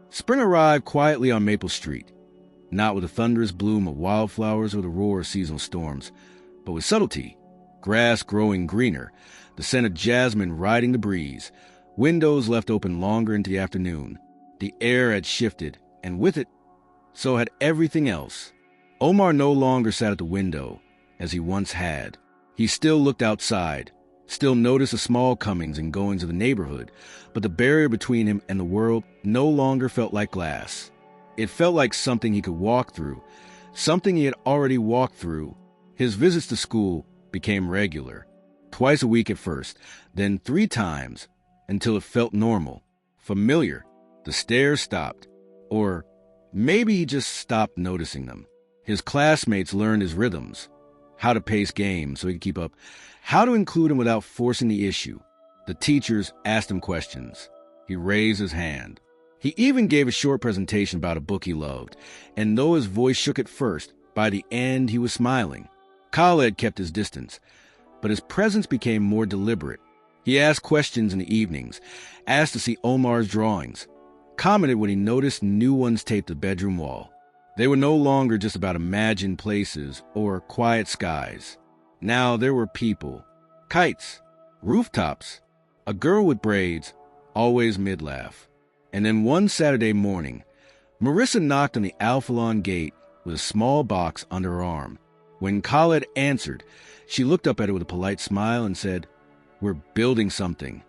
Spring arrived quietly on Maple Street, not with a thunderous bloom of wildflowers or the roar of seasonal storms, but with subtlety. Grass growing greener, the scent of jasmine riding the breeze, windows left open longer into the afternoon. The air had shifted, and with it, so had everything else. Omar no longer sat at the window, as he once had. He still looked outside, still noticed the small comings and goings of the neighborhood, but the barrier between him and the world no longer felt like glass. It felt like something he could walk through, something he had already walked through. His visits to school became regular, twice a week at first, then 3 times, until it felt normal, familiar. The stares stopped, or maybe he just stopped noticing them. His classmates learned his rhythms, how to pace games so he could keep up, how to include him without forcing the issue. The teachers asked him questions. He raised his hand. He even gave a short presentation about a book he loved, and though his voice shook at first, by the end he was smiling. Khaled kept his distance, but his presence became more deliberate. He asked questions in the evenings, asked to see Omar's drawings, commented when he noticed new ones taped to the bedroom wall. They were no longer just about imagined places or quiet skies. Now there were people, kites, rooftops, a girl with braids, always mid-laugh. And then one Saturday morning, Marissa knocked on the Alphalon gate with a small box under her arm. When Khaled answered, she looked up at her with a polite smile and said, "We're building something."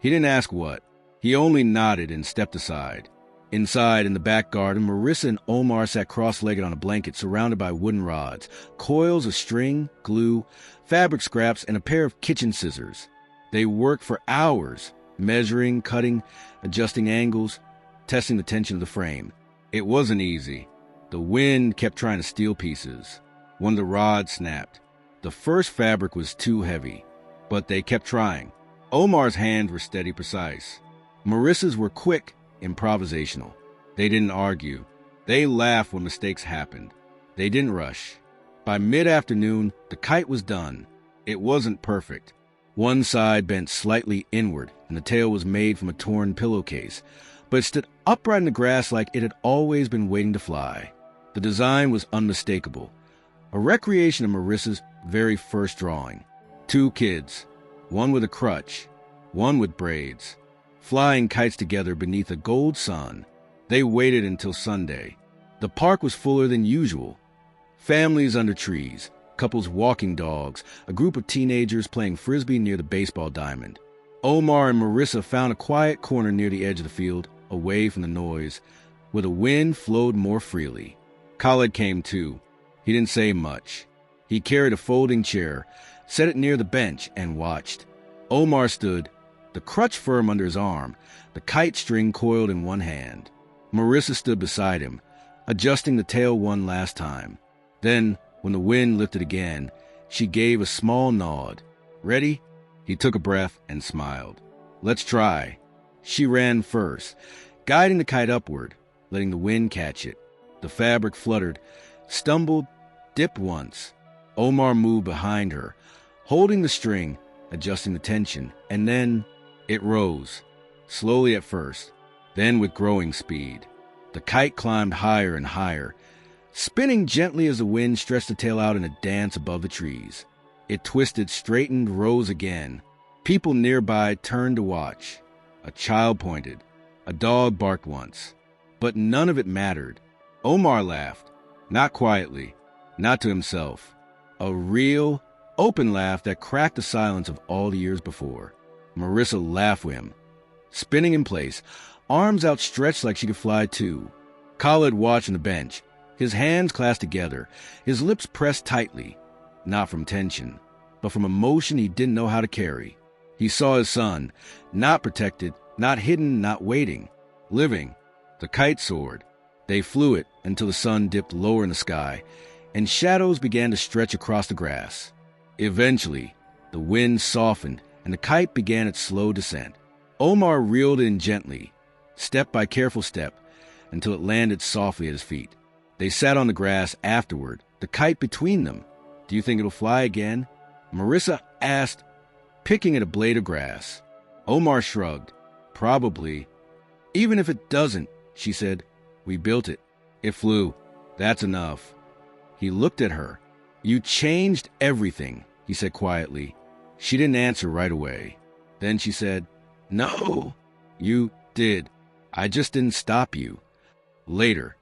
He didn't ask what. He only nodded and stepped aside. Inside, in the back garden, Marissa and Omar sat cross-legged on a blanket surrounded by wooden rods, coils of string, glue, fabric scraps, and a pair of kitchen scissors. They worked for hours, measuring, cutting, adjusting angles, testing the tension of the frame. It wasn't easy. The wind kept trying to steal pieces. One of the rods snapped. The first fabric was too heavy, but they kept trying. Omar's hands were steady, precise. Marissa's were quick, improvisational. They didn't argue. They laughed when mistakes happened. They didn't rush. By mid-afternoon, the kite was done. It wasn't perfect. One side bent slightly inward, and the tail was made from a torn pillowcase, but it stood upright in the grass like it had always been waiting to fly. The design was unmistakable, a recreation of Marissa's very first drawing. 2 kids, one with a crutch, one with braids, flying kites together beneath a gold sun. They waited until Sunday. The park was fuller than usual. Families under trees, couples walking dogs, a group of teenagers playing frisbee near the baseball diamond. Omar and Marissa found a quiet corner near the edge of the field, away from the noise, where the wind flowed more freely. Khaled came too. He didn't say much. He carried a folding chair, set it near the bench, and watched. Omar stood, the crutch firm under his arm, the kite string coiled in one hand. Marissa stood beside him, adjusting the tail one last time. Then, when the wind lifted again, she gave a small nod. "Ready?" He took a breath and smiled. Let's try. She ran first, guiding the kite upward, letting the wind catch it. The fabric fluttered, stumbled, dipped once. Omar moved behind her, holding the string, adjusting the tension, and then it rose, slowly at first, then with growing speed. The kite climbed higher and higher, spinning gently as the wind stretched the tail out in a dance above the trees. It twisted, straightened, rose again. People nearby turned to watch. A child pointed. A dog barked once. But none of it mattered. Omar laughed, not quietly, not to himself. A real, open laugh that cracked the silence of all the years before. Marissa laughed with him, spinning in place, arms outstretched like she could fly too. Khalid watched on the bench, his hands clasped together, his lips pressed tightly, not from tension, but from emotion he didn't know how to carry. He saw his son, not protected, not hidden, not waiting, living. The kite soared. They flew it until the sun dipped lower in the sky, and shadows began to stretch across the grass. Eventually, the wind softened, and the kite began its slow descent. Omar reeled in gently, step by careful step, until it landed softly at his feet. They sat on the grass afterward, the kite between them. Do you think it'll fly again? Marissa asked, picking at a blade of grass. Omar shrugged. Probably. Even if it doesn't, she said. We built it. It flew. That's enough. He looked at her. You changed everything, he said quietly. She didn't answer right away. Then she said, No, you did. I just didn't stop you. Later,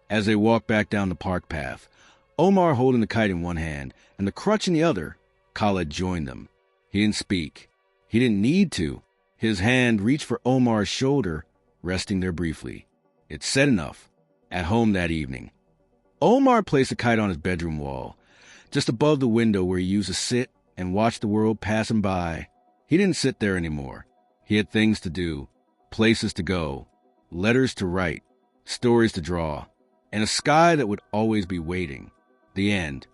as they walked back down the park path, Omar holding the kite in one hand and the crutch in the other, Khalid joined them. He didn't speak. He didn't need to. His hand reached for Omar's shoulder, resting there briefly. It said enough. At home that evening, Omar placed the kite on his bedroom wall, just above the window where he used to sit and watch the world pass him by. He didn't sit there anymore. He had things to do, places to go, letters to write, stories to draw, and a sky that would always be waiting. The end.